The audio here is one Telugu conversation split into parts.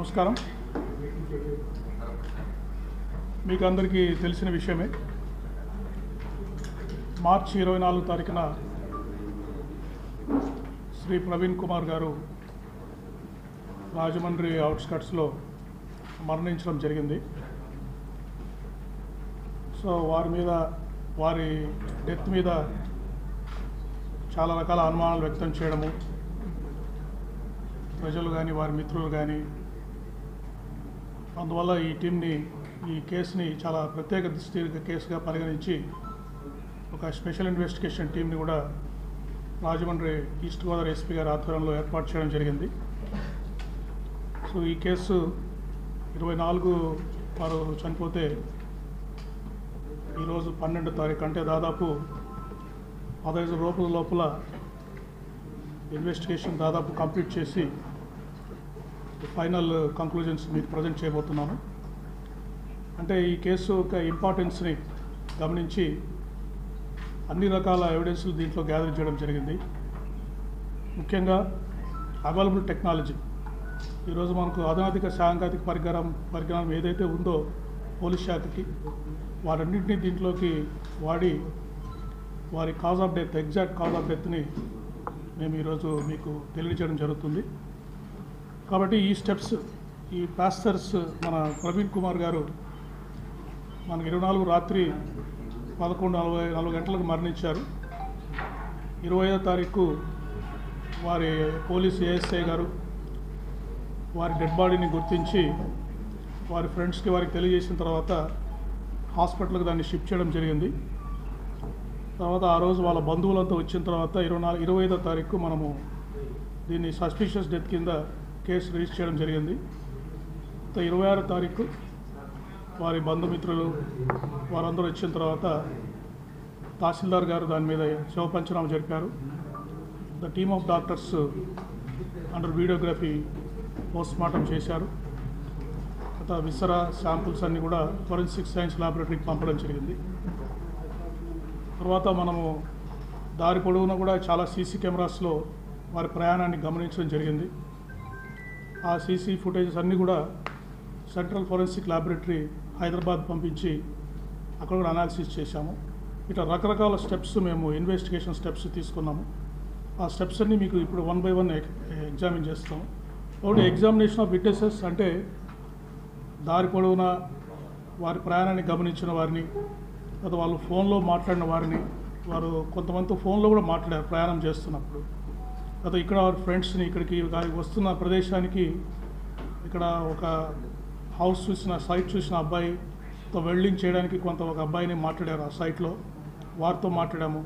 నమస్కారం. మీకు అందరికీ తెలిసిన విషయమే, మార్చి 24 తారీఖున శ్రీ ప్రవీణ్ కుమార్ గారు రాజమండ్రి అవుట్స్కట్స్లో మరణించడం జరిగింది. సో వారి డెత్ మీద చాలా రకాల అనుమానాలు వ్యక్తం చేయడము, ప్రజలు కానీ వారి మిత్రులు కానీ, అందువల్ల ఈ కేసుని చాలా ప్రత్యేక దృష్టి కేసుగా పరిగణించి ఒక స్పెషల్ ఇన్వెస్టిగేషన్ టీంని కూడా రాజమండ్రి ఈస్ట్ గోదావరి ఎస్పీ గారి ఆధ్వర్యంలో ఏర్పాటు చేయడం జరిగింది. సో ఈ కేసు 24 వారు చనిపోతే ఈరోజు 12 తారీఖు, అంటే దాదాపు 15 రోజుల లోపల ఇన్వెస్టిగేషన్ దాదాపు కంప్లీట్ చేసి ఫైనల్ కంక్లూజన్స్ మీకు ప్రజెంట్ చేయబోతున్నాను. అంటే ఈ కేసు యొక్క ఇంపార్టెన్స్ని గమనించి అన్ని రకాల ఎవిడెన్స్లు దీంట్లో గ్యాదర్ చేయడం జరిగింది. ముఖ్యంగా అవైలబుల్ టెక్నాలజీ, ఈరోజు మనకు అధునాతిక సాంకేతిక పరిజ్ఞానం ఏదైతే ఉందో పోలీస్ శాఖకి, వారన్నింటినీ దీంట్లోకి వాడి వారి cause of death, exact cause of డెత్ని మేము ఈరోజు మీకు తెలియజేయడం జరుగుతుంది. కాబట్టి ఈ స్టెప్స్, ఈ పాస్టర్స్ మన ప్రవీణ్ కుమార్ గారు మనకు 24 రాత్రి 11:44 గంటలకు మరణించారు. 25వ తారీఖు వారి పోలీస్ ఏఎస్ఐ గారు వారి డెడ్ బాడీని గుర్తించి వారి ఫ్రెండ్స్కి వారికి తెలియజేసిన తర్వాత హాస్పిటల్కి దాన్ని షిఫ్ట్ చేయడం జరిగింది. తర్వాత ఆ రోజు వాళ్ళ బంధువులంతా వచ్చిన తర్వాత 25వ తారీఖు మనము దీన్ని సస్పిషియస్ డెత్ కింద కేసు రిజిస్టర్ చేయడం జరిగింది. 26వ తారీఖు వారి బంధుమిత్రులు వారందరూ వచ్చిన తర్వాత తహసీల్దార్ గారు దాని మీద శవ పంచనామా జరిపారు. The team of doctors under videography postmortem చేశారు. తర్వాత విసరా శాంపుల్స్ అన్నీ కూడా ఫోరెన్సిక్ సైన్స్ ల్యాబొరేటరీకి పంపడం జరిగింది. తర్వాత మనము దారి పొడవునా కూడా చాలా సీసీ కెమెరాస్లో వారి ప్రయాణాన్ని గమనించడం జరిగింది. ఆ సీసీ ఫుటేజెస్ అన్నీ కూడా సెంట్రల్ ఫోరెన్సిక్ ల్యాబొరేటరీ హైదరాబాద్ పంపించి అక్కడ కూడా అనాలిసిస్ చేశాము. ఇట్లా రకరకాల స్టెప్స్ మేము ఇన్వెస్టిగేషన్ స్టెప్స్ తీసుకున్నాము. ఆ స్టెప్స్ అన్నీ మీకు ఇప్పుడు 1 by 1 ఎగ్జామిన్ చేస్తాము. ఒకటి ఎగ్జామినేషన్ ఆఫ్ విట్నెసెస్, అంటే దారి పొడవునా వారి ప్రయాణాన్ని గమనించిన వారిని, లేదా వాళ్ళు ఫోన్లో మాట్లాడిన వారిని, వారు కొంతమందితో ఫోన్లో కూడా మాట్లాడారు ప్రయాణం చేస్తున్నప్పుడు. లేదా ఇక్కడ వారి ఫ్రెండ్స్ని ఇక్కడికి వస్తున్న ప్రదేశానికి ఇక్కడ ఒక హౌస్ చూసిన, సైట్ చూసిన అబ్బాయితో వెల్డింగ్ చేయడానికి ఒక అబ్బాయిని మాట్లాడారు ఆ సైట్లో, వారితో మాట్లాడాము.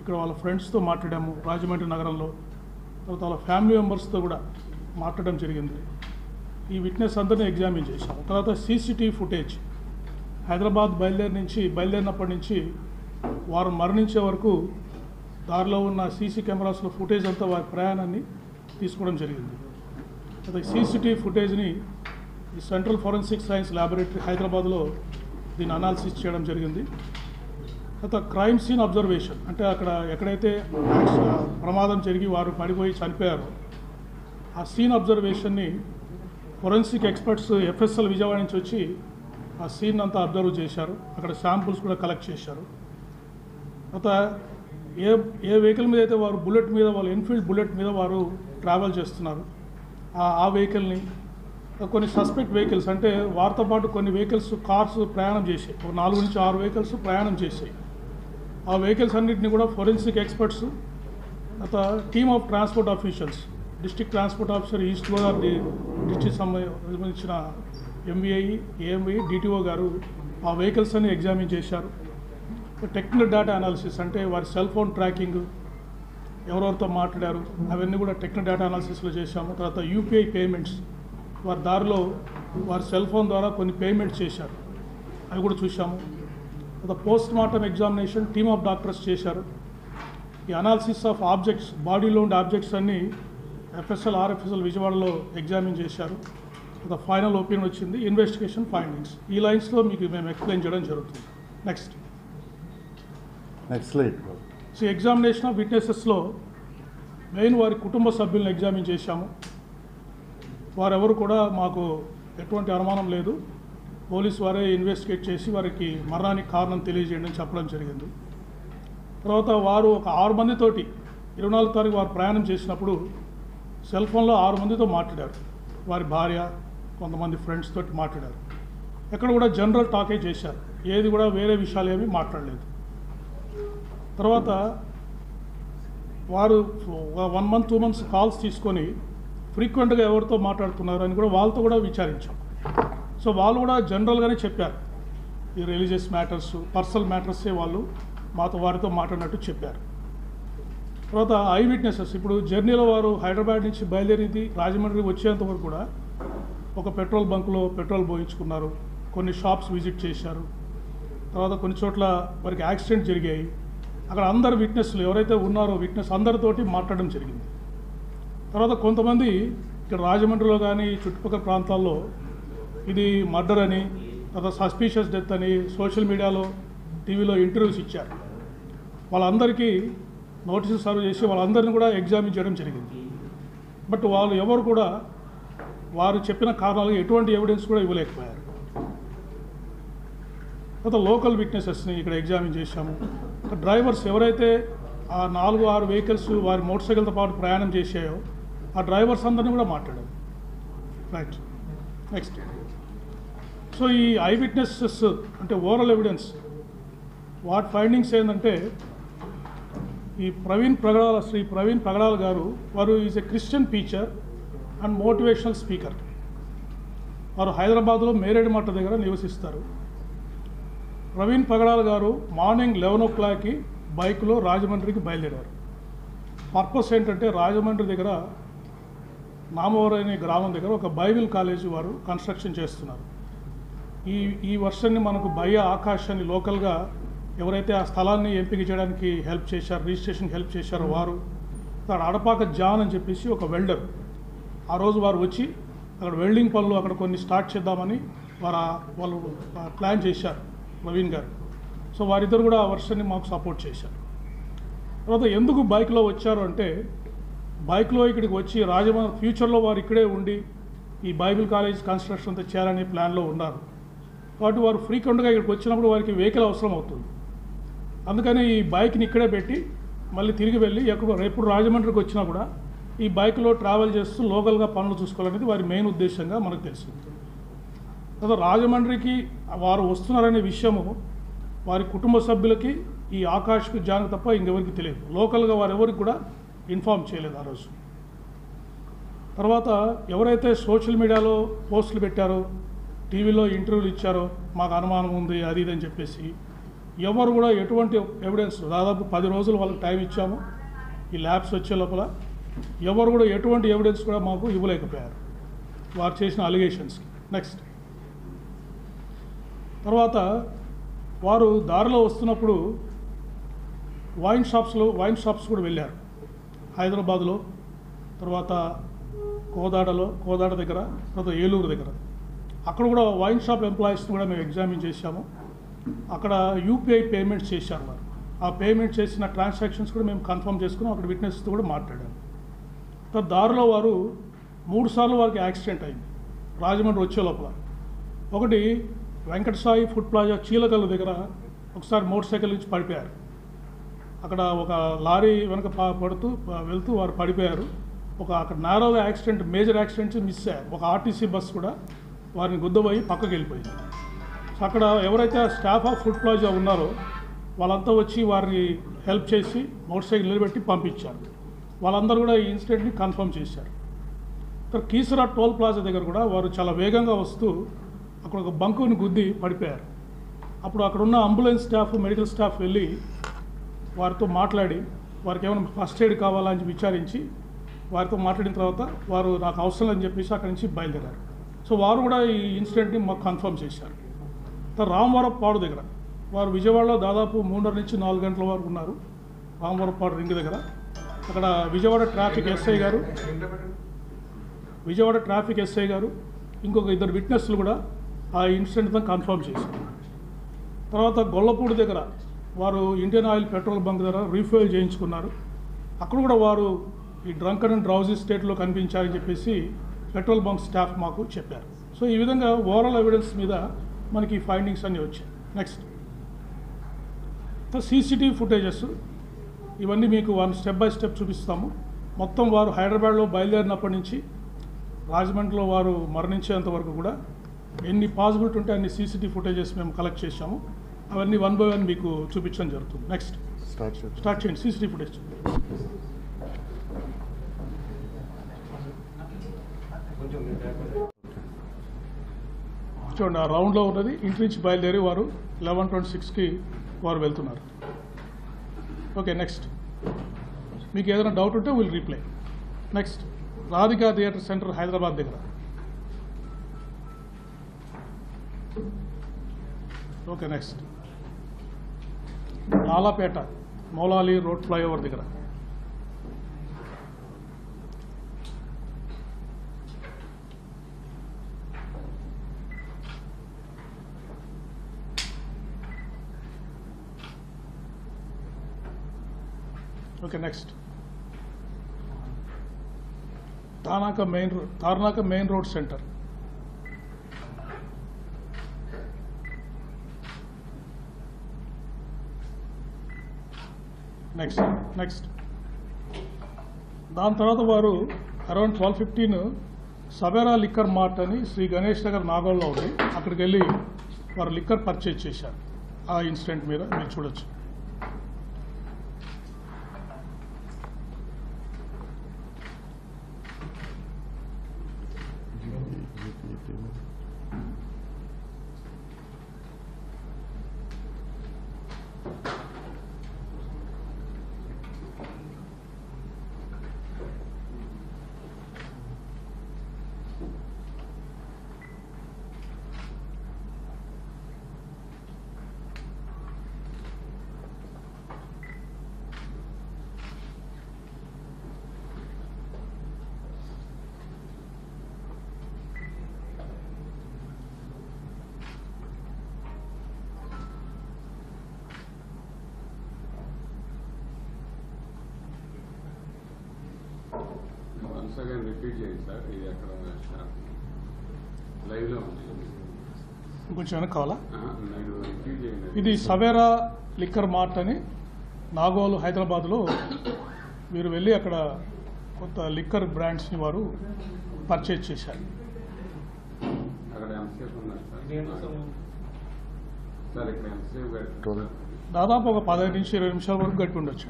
ఇక్కడ వాళ్ళ ఫ్రెండ్స్తో మాట్లాడాము రాజమండ్రి నగరంలో. తర్వాత వాళ్ళ ఫ్యామిలీ మెంబర్స్తో కూడా మాట్లాడడం జరిగింది. ఈ విట్నెస్ అందరినీ ఎగ్జామిన్ చేశాము. తర్వాత సీసీటీవీ ఫుటేజ్, హైదరాబాద్ బయలుదేరినప్పటి నుంచి వారు మరణించే వరకు దారిలో ఉన్న సీసీ కెమెరాస్లో ఫుటేజ్ అంతా వారి ప్రయాణాన్ని తీసుకోవడం జరిగింది. అయితే సీసీటీవీ ఫుటేజ్ని ఈ సెంట్రల్ ఫోరెన్సిక్ సైన్స్ ల్యాబొరేటరీ హైదరాబాద్లో దీన్ని అనాలిసిస్ చేయడం జరిగింది. తర్వాత క్రైమ్ సీన్ అబ్జర్వేషన్, అంటే అక్కడ ఎక్కడైతే ప్రమాదం జరిగి వారు పడిపోయి చనిపోయారో ఆ సీన్ అబ్జర్వేషన్ని ఫోరెన్సిక్ ఎక్స్పర్ట్స్ ఎఫ్ఎస్ఎల్ విజయవాడ నుంచి వచ్చి ఆ సీన్ అంతా అబ్జర్వ్ చేశారు. అక్కడ శాంపుల్స్ కూడా కలెక్ట్ చేశారు. తర్వాత ఏ వెహికల్ మీద అయితే వారు బుల్లెట్ మీద, వాళ్ళు ఎన్ఫీల్డ్ బుల్లెట్ మీద వారు ట్రావెల్ చేస్తున్నారు, ఆ వెహికల్ని, కొన్ని సస్పెక్ట్ వెహికల్స్, అంటే వారితో పాటు కొన్ని వెహికల్స్, కార్స్ ప్రయాణం చేసాయి, ఒక 4 నుంచి 6 వెహికల్స్ ప్రయాణం చేసాయి. ఆ వెహికల్స్ అన్నింటినీ కూడా ఫోరెన్సిక్ ఎక్స్పర్ట్స్, తర్వాత team of transport officials, district transport officer east Godavari district సంబంధించిన ఎంవీఐ, ఏఎంవై, డిటిఓ గారు ఆ వెహికల్స్ అన్ని ఎగ్జామిన్ చేశారు. టెక్నికల్ డేటా అనాలిసిస్, అంటే వారి సెల్ ఫోన్ ట్రాకింగ్, ఎవరెవరితో మాట్లాడారు, అవన్నీ కూడా టెక్నికల్ డేటా అనాలిసిస్లో చేశాము. తర్వాత యూపీఐ పేమెంట్స్, వారి దారిలో వారి సెల్ ఫోన్ ద్వారా కొన్ని పేమెంట్స్ చేశారు, అవి కూడా చూసాము. తర్వాత post mortem examination team of doctors చేశారు. ఈ అనాలిసిస్ ఆఫ్ ఆబ్జెక్ట్స్, బాడీలో ఉండే ఆబ్జెక్ట్స్ అన్నీ ఎఫ్ఎస్ఎల్, ఆర్ఎఫ్ఎస్ఎల్ విజయవాడలో ఎగ్జామిన్ చేశారు. ఫైనల్ ఒపీనియన్ వచ్చింది, ఇన్వెస్టిగేషన్ ఫైండింగ్స్. ఈ లైన్స్లో మీకు మేము ఎక్స్ప్లెయిన్ చేయడం జరుగుతుంది. Next slide. So examination of విట్నెసెస్లో మెయిన్ వారి కుటుంబ సభ్యులను ఎగ్జామిన్ చేశాము. వారెవరు కూడా మాకు ఎటువంటి అనుమానం లేదు, పోలీసు వారే ఇన్వెస్టిగేట్ చేసి వారికి మరణానికి కారణం తెలియజేయండి అని చెప్పడం జరిగింది. తర్వాత వారు ఒక 6 మందితోటి 24 తారీఖు వారు ప్రయాణం చేసినప్పుడు సెల్ ఫోన్లో 6 మందితో మాట్లాడారు. వారి భార్య, కొంతమంది ఫ్రెండ్స్ తోటి మాట్లాడారు. ఎక్కడ కూడా జనరల్ టాకే చేశారు, ఏది కూడా వేరే విషయాలు ఏమీ మాట్లాడలేదు. తర్వాత వారు 1 మంత్ 2 మంత్స్ కాల్స్ తీసుకొని ఫ్రీక్వెంట్గా ఎవరితో మాట్లాడుతున్నారు అని కూడా వాళ్ళతో కూడా విచారించాం. సో వాళ్ళు కూడా జనరల్గానే చెప్పారు, ఈ రిలీజియస్ మ్యాటర్స్, పర్సనల్ మ్యాటర్సే వాళ్ళు వారితో మాట్లాడినట్టు చెప్పారు. తర్వాత ఐ విట్నెసెస్, ఇప్పుడు జర్నీలో వారు హైదరాబాద్ నుంచి బయలుదేరింది రాజమండ్రి వచ్చేంత వరకు కూడా ఒక పెట్రోల్ బంక్లో పెట్రోల్ పోయించుకున్నారు, కొన్ని షాప్స్ విజిట్ చేశారు. తర్వాత కొన్ని చోట్ల వారికి యాక్సిడెంట్ జరిగాయి. అక్కడ అందరు విట్నెస్లు ఎవరైతే ఉన్నారో విట్నెస్ అందరితోటి మాట్లాడడం జరిగింది. తర్వాత కొంతమంది ఇక్కడ రాజమండ్రిలో కానీ చుట్టుపక్కల ప్రాంతాల్లో ఇది మర్డర్ అని, తర్వాత సస్పీషియస్ డెత్ అని సోషల్ మీడియాలో, టీవీలో ఇంటర్వ్యూస్ ఇచ్చారు. వాళ్ళందరికీ నోటీసులు సర్వ్ చేసి వాళ్ళందరినీ కూడా ఎగ్జామిన్ చేయడం జరిగింది. బట్ వాళ్ళు ఎవరు కూడా వారు చెప్పిన కారణాలకు ఎటువంటి ఎవిడెన్స్ కూడా ఇవ్వలేకపోయారు. తర్వాత లోకల్ విట్నెసెస్ని ఇక్కడ ఎగ్జామిన్ చేశాము. డ్రైవర్స్ ఎవరైతే ఆ 4-6 వెహికల్స్ వారి మోటార్ సైకిల్తో పాటు ప్రయాణం చేసాయో ఆ డ్రైవర్స్ అందరినీ కూడా మాట్లాడారు. Right, next. సో ఈ ఐ విట్నెసెస్ అంటే ఓరల్ ఎవిడెన్స్, వాటి ఫైండింగ్స్ ఏంటంటే ఈ శ్రీ ప్రవీణ్ ప్రగడాల గారు వారు is a Christian teacher and motivational speaker. వారు హైదరాబాద్లో మేరేడుమట్ట దగ్గర నివసిస్తారు. ప్రవీణ్ ప్రగడాల గారు మార్నింగ్ 11 o'clockకి బైక్లో రాజమండ్రికి బయలుదేరారు. పర్పస్ ఏంటంటే రాజమండ్రి దగ్గర నామవరం అనే గ్రామం దగ్గర ఒక బైబిల్ కాలేజీ వారు కన్స్ట్రక్షన్ చేస్తున్నారు. ఈ వర్షాన్ని మనకు భయ్య ఆకాశాన్ని లోకల్గా ఎవరైతే ఆ స్థలాన్ని ఎంపిక చేయడానికి హెల్ప్ చేశారు, రిజిస్ట్రేషన్కి హెల్ప్ చేశారో వారు, అక్కడ అడపాక జాన్ అని చెప్పేసి ఒక వెల్డర్, ఆ రోజు వారు వచ్చి అక్కడ వెల్డింగ్ పనులు అక్కడ కొన్ని స్టార్ట్ చేద్దామని వాళ్ళు ప్లాన్ చేశారు ప్రవీణ్ గారు. సో వారిద్దరు కూడా ఆ వర్షాన్ని మాకు సపోర్ట్ చేశారు. తర్వాత ఎందుకు బైక్లో వచ్చారు అంటే బైక్లో ఇక్కడికి వచ్చి రాజమండ్రి ఫ్యూచర్లో వారు ఇక్కడే ఉండి ఈ బైబిల్ కాలేజ్ కన్స్ట్రక్షన్ అంతా చేయాలనే ప్లాన్లో ఉన్నారు. కాబట్టి వారు ఫ్రీక్వెంట్గా ఇక్కడికి వచ్చినప్పుడు వారికి వెహికల్ అవసరం అవుతుంది. అందుకని ఈ బైక్ని ఇక్కడే పెట్టి మళ్ళీ తిరిగి వెళ్ళి ఎప్పుడు రాజమండ్రికి వచ్చినా కూడా ఈ బైక్లో ట్రావెల్ చేస్తూ లోకల్గా పనులు చూసుకోవాలనేది వారి మెయిన్ ఉద్దేశంగా మనకు తెలిసింది. తర్వాత రాజమండ్రికి వారు వస్తున్నారనే విషయము వారి కుటుంబ సభ్యులకి ఈ ఆకాష్కు జానకి తప్ప ఇంకెవరికి తెలియదు. లోకల్గా వారు ఎవరికి కూడా ఇన్ఫామ్ చేయలేదు ఆ రోజు. తర్వాత ఎవరైతే సోషల్ మీడియాలో పోస్టులు పెట్టారో, టీవీలో ఇంటర్వ్యూలు ఇచ్చారో మాకు అనుమానం ఉంది అది ఇది అని చెప్పేసి ఎవరు కూడా ఎటువంటి ఎవిడెన్స్, దాదాపు 10 రోజులు వాళ్ళకి టైం ఇచ్చాము ఈ ల్యాబ్స్ వచ్చే లోపల, ఎవరు కూడా ఎటువంటి ఎవిడెన్స్ కూడా మాకు ఇవ్వలేకపోయారు వారు చేసిన అలిగేషన్స్కి. నెక్స్ట్, తర్వాత వారు దారిలో వస్తున్నప్పుడు వైన్ షాప్స్ కూడా వెళ్ళారు హైదరాబాద్లో, తర్వాత కోదాడ దగ్గర, తర్వాత ఏలూరు దగ్గర. అక్కడ కూడా వైన్ షాప్ ఎంప్లాయీస్ని కూడా మేము ఎగ్జామిన్ చేశాము. అక్కడ యూపీఐ పేమెంట్స్ చేశారు వారు. ఆ పేమెంట్ చేసిన ట్రాన్సాక్షన్స్ కూడా మేము కన్ఫర్మ్ చేసుకున్నాం. అక్కడ విట్నెస్తో కూడా మాట్లాడాము. తర్వాత దారిలో వారు 3 సార్లు వారికి యాక్సిడెంట్ అయింది రాజమండ్రి వచ్చే లోపల. ఒకటి వెంకటసాయి ఫుడ్ ప్లాజా చీలకల్లు దగ్గర ఒకసారి మోటార్ సైకిల్ నుంచి పడిపోయారు. అక్కడ ఒక లారీ వెనక వెళ్తూ వారు పడిపోయారు. అక్కడ నారోగా యాక్సిడెంట్, మేజర్ యాక్సిడెంట్స్ మిస్ అయ్యారు. ఒక ఆర్టీసీ బస్సు కూడా వారిని గుద్దబోయి పక్కకి వెళ్ళిపోయింది. సో అక్కడ ఎవరైతే స్టాఫ్ ఆఫ్ ఫుడ్ ప్లాజా ఉన్నారో వాళ్ళంతా వచ్చి వారిని హెల్ప్ చేసి మోటార్ సైకిల్ నిలబెట్టి పంపించారు. వాళ్ళందరూ కూడా ఈ ఇన్సిడెంట్ని కన్ఫర్మ్ చేశారు. ఇక్కడ కీసరా టోల్ ప్లాజా దగ్గర కూడా వారు చాలా వేగంగా వస్తూ అక్కడ ఒక బంకుని గుద్ది పడిపోయారు. అప్పుడు అక్కడ ఉన్న అంబులెన్స్ స్టాఫ్, మెడికల్ స్టాఫ్ వెళ్ళి వారితో మాట్లాడి వారికి ఏమైనా ఫస్ట్ ఎయిడ్ కావాలా అని విచారించి వారితో మాట్లాడిన తర్వాత వారు నాకు అవసరం అని చెప్పేసి అక్కడి నుంచి బయలుదేరారు. సో వారు కూడా ఈ ఇన్సిడెంట్ని మాకు కన్ఫర్మ్ చేశారు. రామవరపాడు దగ్గర వారు విజయవాడలో దాదాపు 3:30 నుంచి 4 గంటల వరకు ఉన్నారు. రామవరపాడు రింగ్ దగ్గర అక్కడ విజయవాడ ట్రాఫిక్ ఎస్ఐ గారు ఇంకొక 2 విట్నెస్లు కూడా ఆ ఇన్సిడెంట్తో కన్ఫర్మ్ చేశారు. తర్వాత గొల్లపూడి దగ్గర వారు ఇండియన్ ఆయిల్ పెట్రోల్ బంక్ దగ్గర రీఫ్యూయల్ చేయించుకున్నారు. అక్కడ కూడా వారు ఈ డ్రంకన్ అండ్ డ్రౌజీ స్టేట్లో కనిపించారని చెప్పేసి పెట్రోల్ బంక్ స్టాఫ్ మాకు చెప్పారు. సో ఈ విధంగా ఓవరాల్ ఎవిడెన్స్ మీద మనకి ఫైండింగ్స్ అన్నీ వచ్చాయి. నెక్స్ట్ సీసీటీవీ ఫుటేజెస్ ఇవన్నీ మీకు స్టెప్ బై స్టెప్ చూపిస్తాము. మొత్తం వారు హైదరాబాద్లో బయలుదేరినప్పటి నుంచి రాజమండ్రిలో వారు మరణించేంత వరకు కూడా ఎన్ని పాసిబిలిటీ ఉంటే అన్ని సీసీటీవీ ఫుటేజెస్ మేము కలెక్ట్ చేశాము. అవన్నీ 1 by 1 మీకు చూపించడం జరుగుతుంది. నెక్స్ట్ స్టార్ట్ చేయండి. సీసీటీవీ ఫుటేజ్ చూడండి. ఆ రౌండ్లో ఉన్నది ఇంటి నుంచి బయలుదేరి వారు 11:26కి వారు వెళ్తున్నారు. ఓకే, నెక్స్ట్ మీకు ఏదైనా డౌట్ ఉంటే will reply. Next Radhika theatre centre Hyderabad దగ్గర. Okay, next Lalapet Moulali road flyover దగ్గర. Okay, next Tarnaka main road centre. Next దాని తర్వాత వారు అరౌండ్ 12:15 సవేరా లిక్కర్ మార్ట్ అని శ్రీ గణేష్ నగర్ నాగోల్లో ఉంది. అక్కడికి వెళ్ళి వారు లిక్కర్ పర్చేజ్ చేశారు. ఆ ఇన్సిడెంట్ మీద మీరు చూడొచ్చు. కొంచెం వెనక్కి కావాలా? ఇది సవేరా లిక్కర్ మార్ట్ అని నాగోల్ హైదరాబాద్లో వీరు వెళ్ళి అక్కడ కొత్త లిక్కర్ బ్రాండ్స్ని వారు పర్చేజ్ చేశారు. దాదాపు ఒక 15 నుంచి 20 నిమిషాల వరకు గడిపి ఉండొచ్చు.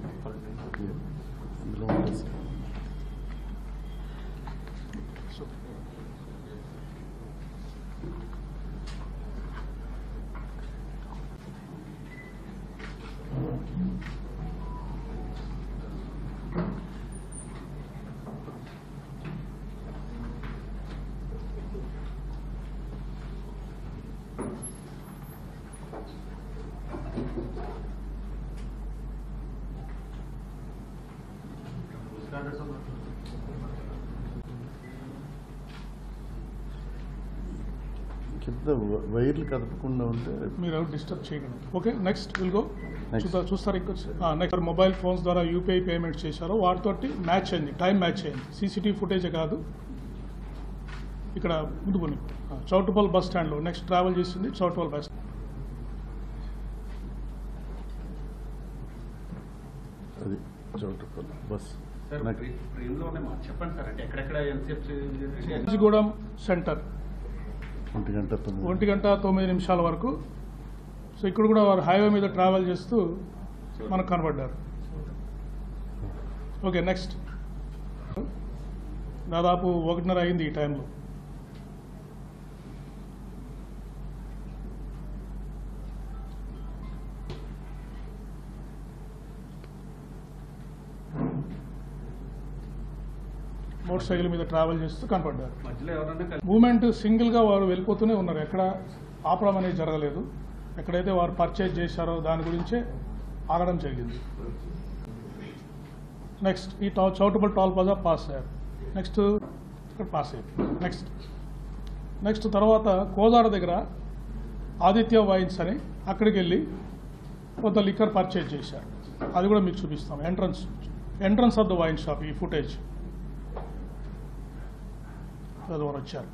కింద వైర్లు కదపకుండా ఉంటే మీరు డిస్టర్బ్ చేయకండి. Okay, next will go. చూస్తారు ఇక్కడ నెక్స్ట్ మొబైల్ ఫోన్స్ ద్వారా యూపీఐ పేమెంట్ చేశారో వాటితోటి మ్యాచ్ అయింది, టైం మ్యాచ్ అయింది. సీసీటీవీ ఫుటేజే కాదు. ఇక్కడ ముందుకొని చౌటుపల్ బస్ స్టాండ్లో నెక్స్ట్ ట్రావెల్ చేసింది చౌటుపల్ బస్. అది చౌటుపల్ బస్ గూడెం సెంటర్ 1:09 వరకు. సో ఇక్కడ కూడా వారు హైవే మీద ట్రావెల్ చేస్తూ మనకు కనబడ్డారు. ఓకే, నెక్స్ట్ దాదాపు 1:30 అయింది ఈ టైంలో. మోటార్ సైకిల్ మీద ట్రావెల్ చేస్తూ కనపడ్డారు. మూమెంట్ సింగిల్గా వారు వెళ్ళిపోతూనే ఉన్నారు. ఎక్కడ ఆపడం అనేది జరగలేదు. ఎక్కడైతే వారు పర్చేజ్ చేశారో దాని గురించే ఆగడం జరిగింది. నెక్స్ట్ ఈ చౌటుపల్ టోల్ ప్లాజా పాస్ అయ్యారు. నెక్స్ట్ ఇక్కడ పాస్ అయ్యారు. నెక్స్ట్ తర్వాత కోదాడ దగ్గర ఆదిత్య వైన్స్ అని అక్కడికి వెళ్ళి కొంత లిక్కర్ పర్చేజ్ చేశారు. అది కూడా మీకు చూపిస్తాం. Entrance of the wine shop ఈ ఫుటేజ్. వారు వచ్చారు.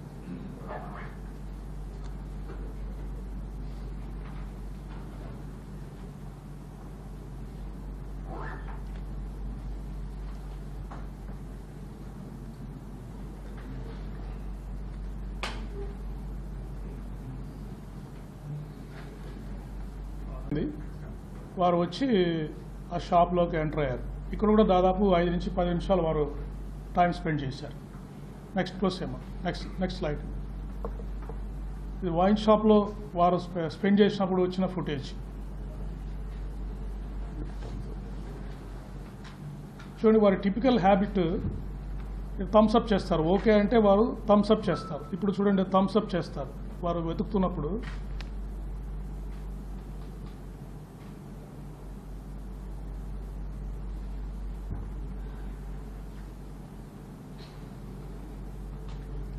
వారు వచ్చి ఆ షాప్లోకి ఎంటర్ అయ్యారు. ఇక్కడ కూడా దాదాపు 5 నుంచి 10 నిమిషాలు వారు టైం స్పెండ్ చేశారు. నెక్స్ట్ క్లోజ్ ఏమో నెక్స్ట్ స్లైడ్. ఇది వైన్ షాప్లో వారు స్పెండ్ చేసినప్పుడు వచ్చిన ఫుటేజ్. చూడండి, వారి టిపికల్ హ్యాబిట్ థమ్స్ అప్ చేస్తారు. ఓకే అంటే వారు థమ్స్ అప్ చేస్తారు. ఇప్పుడు చూడండి, థమ్స్ అప్ చేస్తారు వారు వెతుకుతున్నప్పుడు.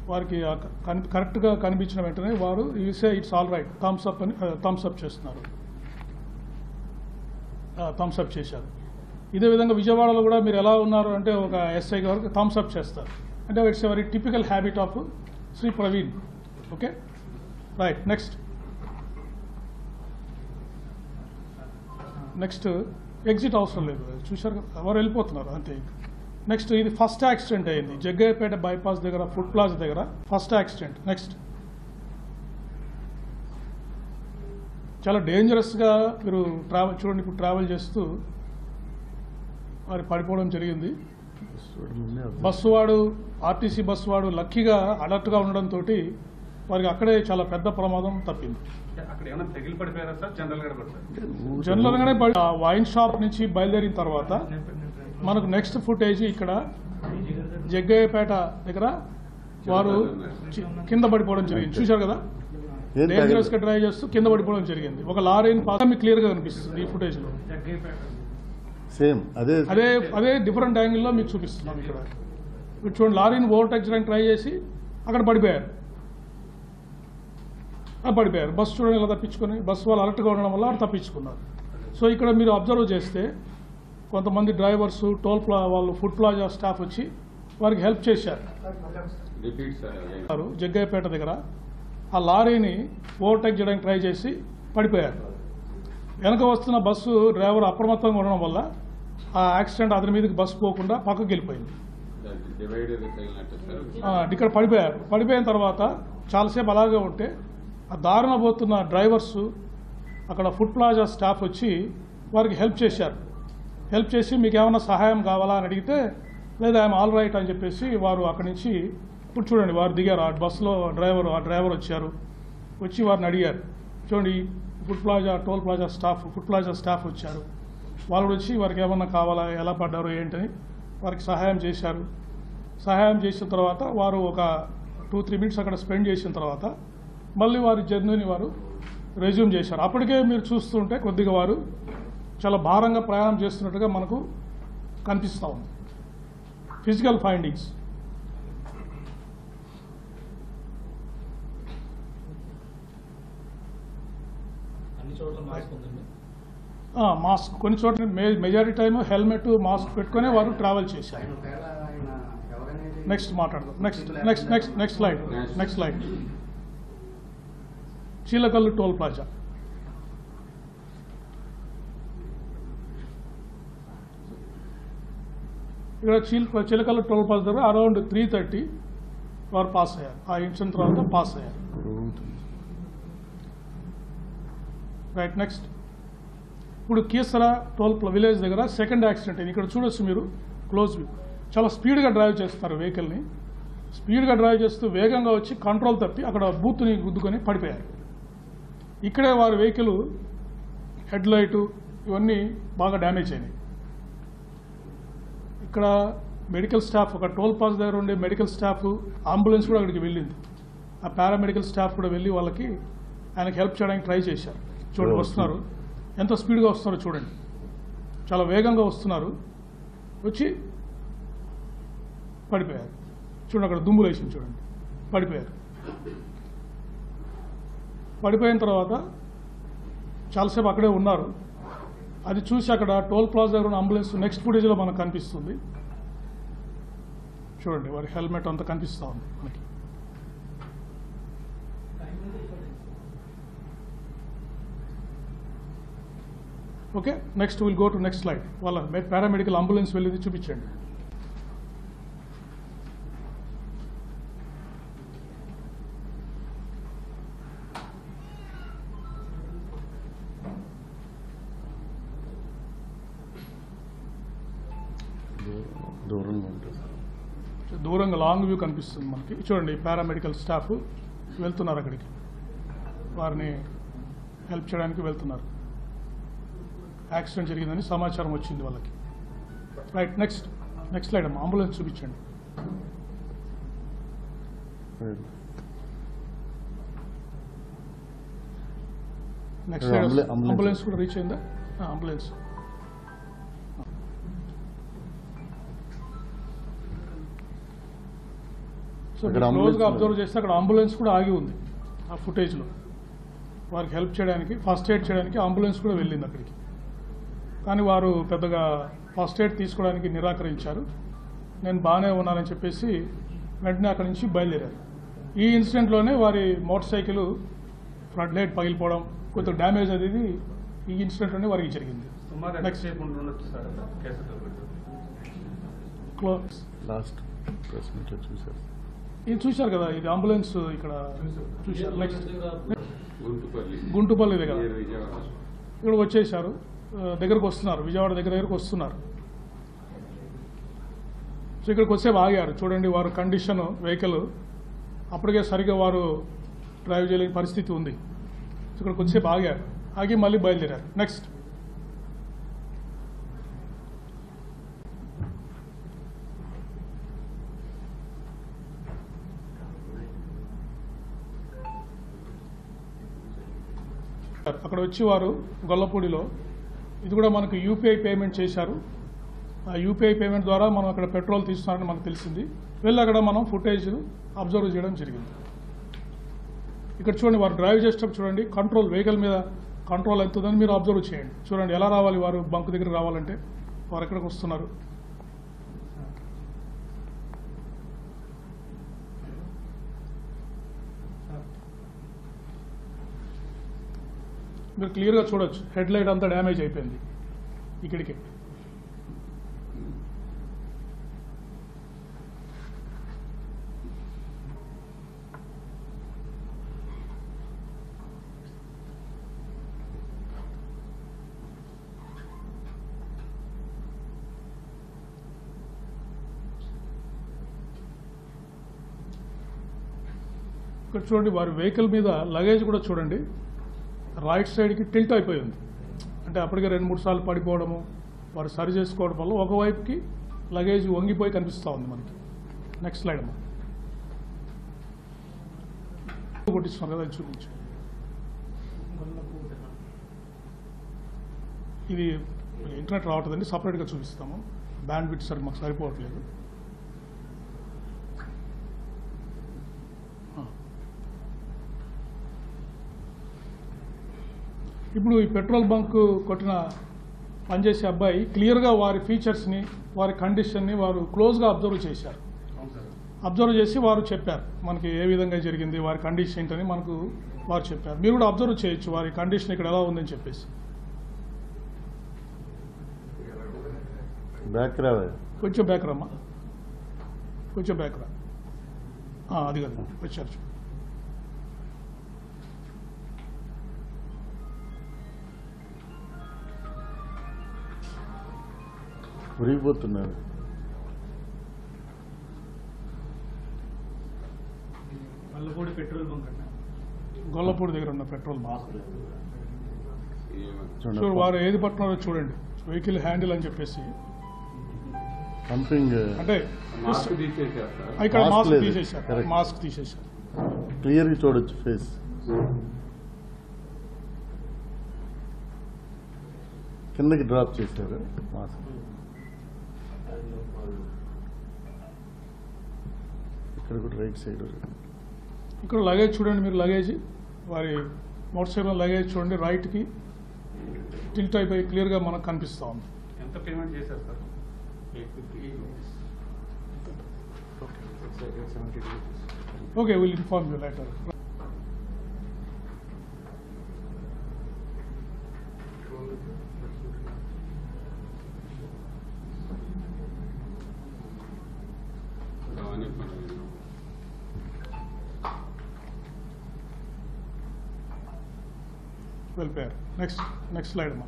వారికి కరెక్ట్గా కనిపించిన వెంటనే వారు say it's all right, thumbs up అని థమ్స్ అప్ చేస్తున్నారు. థమ్స్ అప్ చేశారు. ఇదే విధంగా విజయవాడలో కూడా మీరు ఎలా ఉన్నారు అంటే ఒక ఎస్ఐ గారికి థమ్స్ అప్ చేస్తారు. అంటే it's a very typical habit of Shri Praveen. Okay, right. Next exit అవసరం లేదు, చూశారు కదా, వారు వెళ్ళిపోతున్నారు అంతే. నెక్స్ట్, ఇది ఫస్ట్ యాక్సిడెంట్ అయింది జగ్గయ్యపేట బైపాస్ దగ్గర, ఫుడ్ ప్లాజా దగ్గర ఫస్ట్ యాక్సిడెంట్. నెక్స్ట్, చాలా డేంజరస్గా మీరు చూడండి, ఇప్పుడు ట్రావెల్ చేస్తూ వారు పడిపోవడం జరిగింది. బస్సు వాడు, ఆర్టీసీ బస్సు వాడు లక్కీగా అలర్ట్గా ఉండడంతో వారికి అక్కడే చాలా పెద్ద ప్రమాదం తప్పింది. జనరల్గానే వైన్ షాప్ నుంచి బయలుదేరిన తర్వాత మనకు నెక్స్ట్ ఫుటేజ్ ఇక్కడ జగ్గయ్యపేట దగ్గర వారు కింద పడిపోవడం జరిగింది. చూశారు కదా, డేంజరస్ గా డ్రైవ్ చేస్తూ కింద పడిపోవడం జరిగింది. ఒక లారీని మీకు క్లియర్ గా కనిపిస్తుంది ఈ ఫుటేజ్ లో. సేమ్ అదే డిఫరెంట్ యాంగిల్లో మీకు చూపిస్తున్నాం. ఇక్కడ చూడండి, లారీని ఓవర్టేక్ చేయడానికి ట్రై చేసి అక్కడ పడిపోయారు. బస్సు చూడండి ఇలా తప్పించుకొని, బస్సు వాళ్ళు అలర్ట్గా ఉండడం వల్ల తప్పించుకున్నారు. సో ఇక్కడ మీరు అబ్జర్వ్ చేస్తే కొంతమంది డ్రైవర్స్, వాళ్ళు ఫుడ్ ప్లాజా స్టాఫ్ వచ్చి వారికి హెల్ప్ చేశారు. జగ్గయ్యపేట దగ్గర ఆ లారీని ఓవర్టేక్ చేయడానికి ట్రై చేసి పడిపోయారు. వెనక వస్తున్న బస్సు డ్రైవర్ అప్రమత్తంగా ఉండడం వల్ల ఆ యాక్సిడెంట్ అతని మీదకి బస్సు పోకుండా పక్కకి వెళ్ళిపోయింది. ఇక్కడ పడిపోయారు. పడిపోయిన తర్వాత చాలాసేపు అలాగే ఉంటే ఆ దారిన పోతున్న డ్రైవర్స్, అక్కడ ఫుడ్ ప్లాజా స్టాఫ్ వచ్చి వారికి హెల్ప్ చేశారు. హెల్ప్ చేసి మీకు ఏమైనా సహాయం కావాలా అని అడిగితే, లేదా ఐఎమ్ ఆల్ రైట్ అని చెప్పేసి వారు అక్కడి నుంచి, ఇప్పుడు చూడండి వారు దిగారు. ఆ బస్సులో డ్రైవర్ వచ్చారు, వచ్చి వారిని అడిగారు. చూడండి, ఫుడ్ ప్లాజా స్టాఫ్ వచ్చారు. వాళ్ళు వచ్చి వారికి ఏమన్నా కావాలా, ఎలా పడ్డారు ఏంటని వారికి సహాయం చేశారు. సహాయం చేసిన తర్వాత వారు ఒక 2-3 మినిట్స్ అక్కడ స్పెండ్ చేసిన తర్వాత మళ్ళీ వారి జర్నీని వారు రెజ్యూమ్ చేశారు. అప్పటికే మీరు చూస్తుంటే కొద్దిగా వారు చాలా భారంగా ప్రయాణం చేస్తున్నట్టుగా మనకు కనిపిస్తూ ఉంది. ఫిజికల్ ఫైండింగ్స్, మాస్క్, కొన్ని చోట్ల మెజారిటీ టైం హెల్మెట్, మాస్క్ పెట్టుకునే వారు ట్రావెల్ చేశారు. నెక్స్ట్ మాట్లాడదాం. Next slide. Chilakallu toll plaza. ఇక్కడ చిలకల్లు టోల్ ప్లాజా దగ్గర అరౌండ్ 3:30 వారు పాస్ అయ్యారు. ఆ ఇన్సిడెంట్ తర్వాత పాస్ అయ్యారు. రైట్. నెక్స్ట్, ఇప్పుడు కీసరా విలేజ్ దగ్గర సెకండ్ యాక్సిడెంట్ అయింది. ఇక్కడ చూడొచ్చు మీరు క్లోజ్ వ్యూ. చాలా స్పీడ్గా డ్రైవ్ చేస్తారు వెహికల్ని. స్పీడ్గా డ్రైవ్ చేస్తూ వేగంగా వచ్చి కంట్రోల్ తప్పి అక్కడ బూత్ని గుద్దుకొని పడిపోయారు. ఇక్కడే వారి వెహికల్ హెడ్ లైటు ఇవన్నీ బాగా డ్యామేజ్ అయినాయి. ఇక్కడ మెడికల్ స్టాఫ్, ఒక టోల్ ప్లాజా దగ్గర ఉండే మెడికల్ స్టాఫ్, అంబులెన్స్ కూడా అక్కడికి వెళ్ళింది. ఆ పారామెడికల్ స్టాఫ్ కూడా వెళ్ళి వాళ్ళకి ఆయనకి హెల్ప్ చేయడానికి ట్రై చేశారు. చూడండి వస్తున్నారు, ఎంత స్పీడ్గా వస్తున్నారో చూడండి, చాలా వేగంగా వస్తున్నారు. వచ్చి పడిపోయారు. చూడండి అక్కడ దుమ్ములు వేసింది, చూడండి పడిపోయారు. పడిపోయిన తర్వాత చాలాసేపు అక్కడే ఉన్నారు. అది చూసి అక్కడ టోల్ ప్లాజా దగ్గర ఉన్న అంబులెన్స్ నెక్స్ట్ ఫుటేజ్లో మనకు కనిపిస్తుంది. చూడండి వారి హెల్మెట్ అంతా కనిపిస్తూ ఉంది మనకి. Okay, next will go to next slide. వాళ్ళ పారామెడికల్ అంబులెన్స్ వెళ్ళింది చూపించండి. దూరంగా ఉంటుంది. దూరంగా లాంగ్ వ్యూ కనిపిస్తుంది మనకి. చూడండి, పారామెడికల్ స్టాఫ్ వెళ్తున్నారు అక్కడికి, వారిని హెల్ప్ చేయడానికి వెళ్తున్నారు. యాక్సిడెంట్ జరిగిందని సమాచారం వచ్చింది వాళ్ళకి. రైట్, నెక్స్ట్ స్లైడ్ అమ్మా, అంబులెన్స్ చూపించండి. Next slide. అంబులెన్స్ కూడా రీచ్ అయిందా? అంబులెన్స్ సో క్లోజ్గా అబ్జర్వ్ చేస్తే అక్కడ అంబులెన్స్ కూడా ఆగి ఉంది ఆ ఫుటేజ్లో. వారికి హెల్ప్ చేయడానికి, ఫస్ట్ ఎయిడ్ చేయడానికి అంబులెన్స్ కూడా వెళ్ళింది అక్కడికి. కానీ వారు పెద్దగా ఫస్ట్ ఎయిడ్ తీసుకోవడానికి నిరాకరించారు. నేను బాగానే ఉన్నానని చెప్పేసి వెంటనే అక్కడి నుంచి బయలుదేరారు. ఈ ఇన్సిడెంట్లోనే వారి మోటార్ సైకిల్ ఫ్రంట్ లైట్ పగిలిపోవడం, కొంత డ్యామేజ్ అనేది ఈ ఇన్సిడెంట్లోనే వారికి జరిగింది. లాస్ట్ ప్రెస్ మీట్ చూశారు. ఇది చూశారు కదా, ఇది అంబులెన్స్ ఇక్కడ చూశారు. నెక్స్ట్ గుంటుపల్లి దగ్గర ఇక్కడ వచ్చేసారు, దగ్గరకు వస్తున్నారు, విజయవాడ దగ్గరకు వస్తున్నారు. సో ఇక్కడికి వచ్చేపు ఆగారు. చూడండి, వారు కండిషన్ వెహికల్ అప్పటికే సరిగ్గా వారు డ్రైవ్ చేయలేని పరిస్థితి ఉంది. సో ఇక్కడికి వచ్చేపు ఆగారు, ఆగి మళ్ళీ బయలుదేరారు. నెక్స్ట్ అక్కడ వచ్చి వారు గొల్లపూడిలో, ఇది కూడా మనకు యూపీఐ పేమెంట్ చేశారు. ఆ యూపీఐ పేమెంట్ ద్వారా మనం అక్కడ పెట్రోల్ తీస్తున్నారని మనకు తెలిసింది. వెళ్ళి అక్కడ మనం ఫుటేజ్ అబ్జర్వ్ చేయడం జరిగింది. ఇక్కడ చూడండి, వారు డ్రైవ్ చేసేటప్పుడు చూడండి, కంట్రోల్ వెహికల్ మీద కంట్రోల్ అవుతుందని మీరు అబ్జర్వ్ చేయండి. చూడండి ఎలా రావాలి, వారు బంక్ దగ్గర రావాలంటే వారు ఎక్కడికి వస్తున్నారు. మీరు క్లియర్గా చూడొచ్చు, హెడ్ లైట్ అంతా డ్యామేజ్ అయిపోయింది ఇక్కడికి. ఇక్కడ చూడండి, వారి వెహికల్ మీద లగేజ్ కూడా చూడండి రైట్ సైడ్కి టిల్ట్ అయిపోయి ఉంది. అంటే అప్పటికే 2-3 సార్లు పడిపోవడము, వారు సరి చేసుకోవడం వల్ల ఒకవైపుకి లగేజ్ వంగిపోయి కనిపిస్తూ ఉంది మనకి. నెక్స్ట్ స్లైడ్ అమ్మా, కొట్టిస్తున్నాం కదా, చూపించు. ఇది ఇంటర్నెట్ రావట్లేదండి, సపరేట్గా చూపిస్తాము. బ్యాండ్ విడ్త్ సరి మాకు సరిపోవట్లేదు. ఇప్పుడు ఈ పెట్రోల్ బంక్ కొట్టిన పనిచేసే అబ్బాయి క్లియర్గా వారి ఫీచర్స్ని, వారి కండిషన్ని వారు క్లోజ్గా అబ్జర్వ్ చేశారు. అబ్జర్వ్ చేసి వారు చెప్పారు మనకి ఏ విధంగా జరిగింది, వారి కండిషన్ ఏంటని మనకు వారు చెప్పారు. మీరు కూడా అబ్జర్వ్ చేయొచ్చు వారి కండిషన్ ఇక్కడ ఎలా ఉందని చెప్పేసి. కొంచెం బ్యాక్ రమ్మా, కొంచెం బ్యాక్ రా. అది కదా వచ్చారు. ఉరిగిపోతున్నారు. గొల్లపూడి దగ్గర ఉన్న పెట్రోల్ బంక్. వారు ఏది పట్టున్నారో చూడండి, వెహికల్ హ్యాండిల్ అని చెప్పేసి. అంటే ఇక్కడ మాస్క్ తీసేశారు, మాస్క్ తీసేశారు. క్లియర్గా చూడొచ్చు ఫేస్. కిందకి డ్రాప్ చేశారు మాస్క్. ఇక్కడ కూడా రైట్ సైడ్. ఇక్కడ లగేజ్ చూడండి, మీరు లగేజ్ వారి మోటార్ సైకిల్ లగేజ్ చూడండి, రైట్కి టిల్ట్ అయిపోయి క్లియర్గా మనకు కనిపిస్తూ ఉంది. ఎంత పేమెంట్ చేశారు sir? Okay, will inform you later. వెళ్ళిపోయారు. నెక్స్ట్ స్లైడ్ అమ్మా.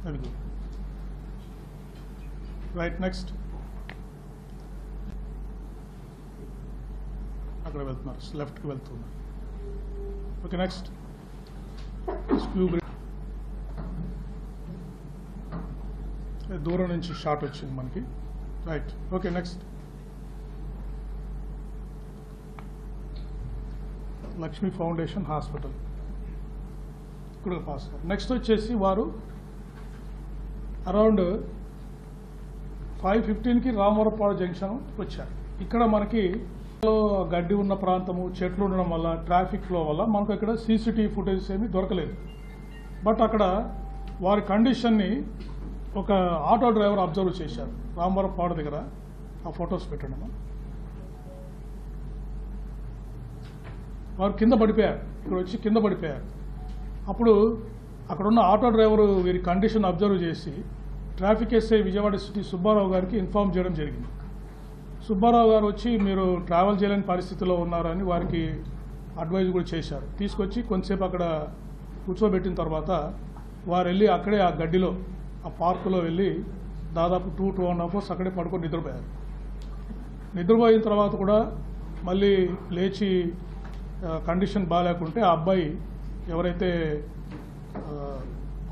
Very good. Right, next. అక్కడ వెళ్తున్నారు, లెఫ్ట్కి వెళ్తున్నారు. Okay, next. స్క్యూ బ్రేక్ దూరం నుంచి షాట్ వచ్చింది మనకి. Right, okay, next. Lakshmi foundation hospital ఇక్కడ పాస్. నెక్స్ట్ వచ్చేసి వారు అరౌండ్ 5:15కి రామవరపాడు జంక్షన్ వచ్చారు. ఇక్కడ మనకి గడ్డి ఉన్న ప్రాంతము, చెట్లు ఉండడం వల్ల, ట్రాఫిక్ ఫ్లో వల్ల మనకు ఇక్కడ సీసీటీవీ ఫుటేజెస్ ఏమీ దొరకలేదు. బట్ అక్కడ వారి కండిషన్ని ఒక ఆటో డ్రైవర్ అబ్జర్వ్ చేశారు రామవరపాడు దగ్గర. ఆ ఫొటోస్ పెట్టండి. వారు కింద పడిపోయారు, ఇక్కడ వచ్చి కింద పడిపోయారు. అప్పుడు అక్కడున్న ఆటో డ్రైవరు వీరి కండిషన్ అబ్జర్వ్ చేసి traffic SI Vijayawada city Subbarao గారికి ఇన్ఫార్మ్ చేయడం జరిగింది. సుబ్బారావు గారు వచ్చి మీరు ట్రావెల్ చేయలేని పరిస్థితిలో ఉన్నారని వారికి అడ్వైజ్ కూడా చేశారు. తీసుకొచ్చి కొంతసేపు అక్కడ కూర్చోబెట్టిన తర్వాత వారు వెళ్ళి అక్కడే ఆ గడ్డిలో, ఆ పార్కులో వెళ్ళి దాదాపు 2.5 అవర్స్ అక్కడే పడుకొని నిద్రపోయారు. నిద్రపోయిన తర్వాత కూడా మళ్ళీ లేచి కండిషన్ బాగాలేకుంటే ఆ అబ్బాయి ఎవరైతే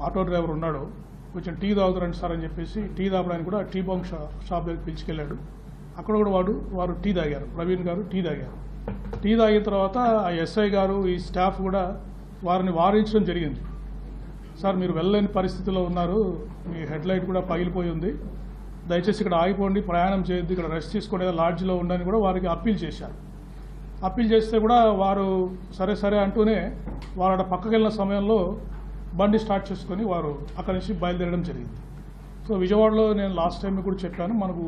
ఆటో డ్రైవర్ ఉన్నాడో కొంచెం టీ తాగుతారండి సార్ అని చెప్పేసి టీ తాగడానికి కూడా టీ బాంక్ షాప్ దగ్గర పిలిచికెళ్ళాడు. అక్కడ కూడా వారు టీ తాగారు, ప్రవీణ్ గారు టీ తాగారు. టీ తాగిన తర్వాత ఆ ఎస్ఐ గారు, ఈ స్టాఫ్ కూడా వారిని వారించడం జరిగింది. సార్ మీరు వెళ్ళలేని పరిస్థితిలో ఉన్నారు, మీ హెడ్ లైట్ కూడా పగిలిపోయి ఉంది, దయచేసి ఇక్కడ ఆగిపోండి, ప్రయాణం చేయొద్దు, ఇక్కడ రెస్ట్ తీసుకునే లాడ్జ్లో ఉండని కూడా వారికి అప్పీల్ చేశారు. అప్పీల్ చేస్తే కూడా వారు సరే అంటూనే వారు అక్కడ పక్కకి వెళ్ళిన సమయంలో బండి స్టార్ట్ చేసుకొని వారు అక్కడి నుంచి బయలుదేరడం జరిగింది. సో విజయవాడలో నేను లాస్ట్ టైం కూడా చెప్పాను, మనకు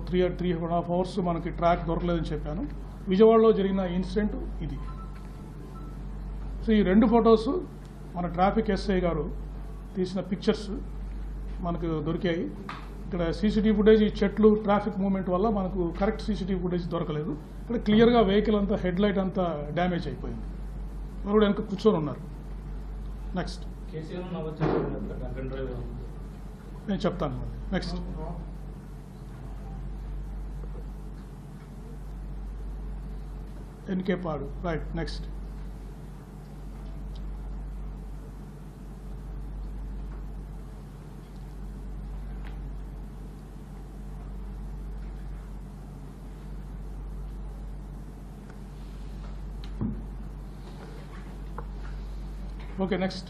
3.5 అవర్స్ మనకి ట్రాక్ దొరకలేదని చెప్పాను. విజయవాడలో జరిగిన ఇన్సిడెంట్ ఇది. సో ఈ 2 ఫొటోస్ మన ట్రాఫిక్ ఎస్ఐ గారు తీసిన పిక్చర్స్ మనకు దొరికాయి. ఇక్కడ సీసీటీవీ ఫుటేజ్, ఈ చెట్లు, ట్రాఫిక్ మూవ్మెంట్ వల్ల మనకు కరెక్ట్ సీసీటీవీ ఫుటేజ్ దొరకలేదు. ఇక్కడ క్లియర్గా వెహికల్ అంతా, హెడ్ లైట్ అంతా డ్యామేజ్ అయిపోయింది. వారు కూడా వెనక కూర్చొని ఉన్నారు. నెక్స్ట్ నేను చెప్తాను. నెక్స్ట్ ఎన్కే పాడు. Right, next. Okay, next.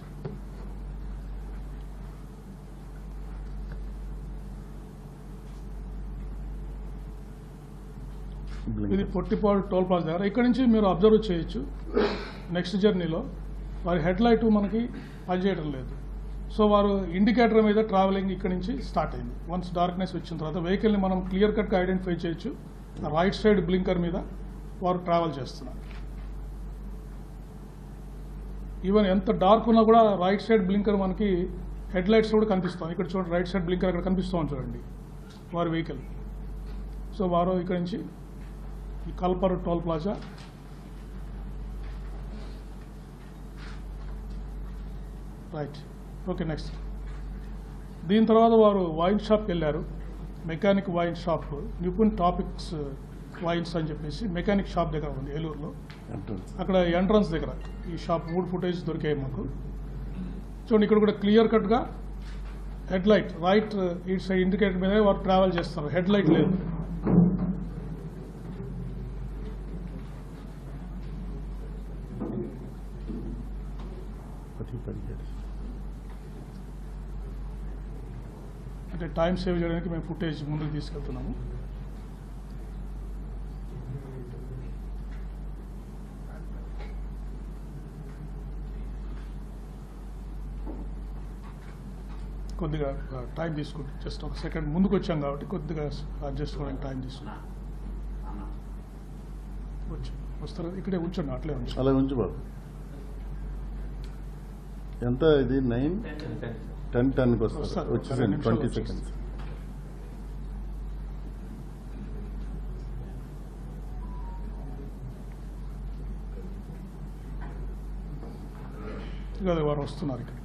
ఇది పొట్టిపాడు టోల్ ప్లాజా దగ్గర. ఇక్కడ నుంచి మీరు అబ్జర్వ్ చేయొచ్చు నెక్స్ట్ జర్నీలో వారి హెడ్ లైట్ మనకి పనిచేయడం లేదు. సో వారు ఇండికేటర్ మీద ట్రావెలింగ్ ఇక్కడ నుంచి స్టార్ట్ అయింది. వన్స్ డార్క్నెస్ వచ్చిన తర్వాత వెహికల్ని మనం క్లియర్ కట్గా ఐడెంటిఫై చేయొచ్చు. రైట్ సైడ్ బ్లింకర్ మీద వారు ట్రావెల్ చేస్తున్నారు. ఈవెన్ ఎంత డార్క్ ఉన్నా కూడా రైట్ సైడ్ బ్లింకర్ మనకి హెడ్ లైట్స్ కూడా కనిపిస్తాం. ఇక్కడ చూడండి, రైట్ సైడ్ బ్లింకర్ అక్కడ కనిపిస్తాం చూడండి వారి వెహికల్. సో వారు ఇక్కడ నుంచి ఈ Kalaparru toll plaza, right. Okay, next. దీని తర్వాత వారు వైన్ షాప్కి వెళ్ళారు. Mechanic wine shop, Nipun topics wines అని చెప్పేసి మెకానిక్ షాప్ దగ్గర ఉంది ఏలూరులో. అక్కడ ఎంట్రన్స్ దగ్గర ఈ షాప్ 3 ఫుటేజ్ దొరికాయి మాకు. చూడండి, ఇక్కడ కూడా క్లియర్ కట్గా హెడ్ లైట్ రైట్ ఇటు సైడ్ ఇండికేటర్ మీద వారు ట్రావెల్ చేస్తారు. హెడ్ లైట్ లేదు. అంటే టైం సేవ్ చేయడానికి మేము ఫుటేజ్ ముందుకు తీసుకెళ్తున్నాము. కొద్దిగా టైం తీసుకుంటాం. జస్ట్ ఒక సెకండ్ ముందుకు వచ్చాం కాబట్టి కొద్దిగా అడ్జస్ట్ అవ్వడానికి టైం తీసుకుంటాం. వస్తారు, ఇక్కడే ఉంచండి, అట్లే ఉంచండి. అలా ఉంచు బాబు. ఎంత ఇది 9:10కి వస్తారు. వచ్చేసండి 20 seconds. కదా వారు వస్తున్నారు ఇక్కడికి.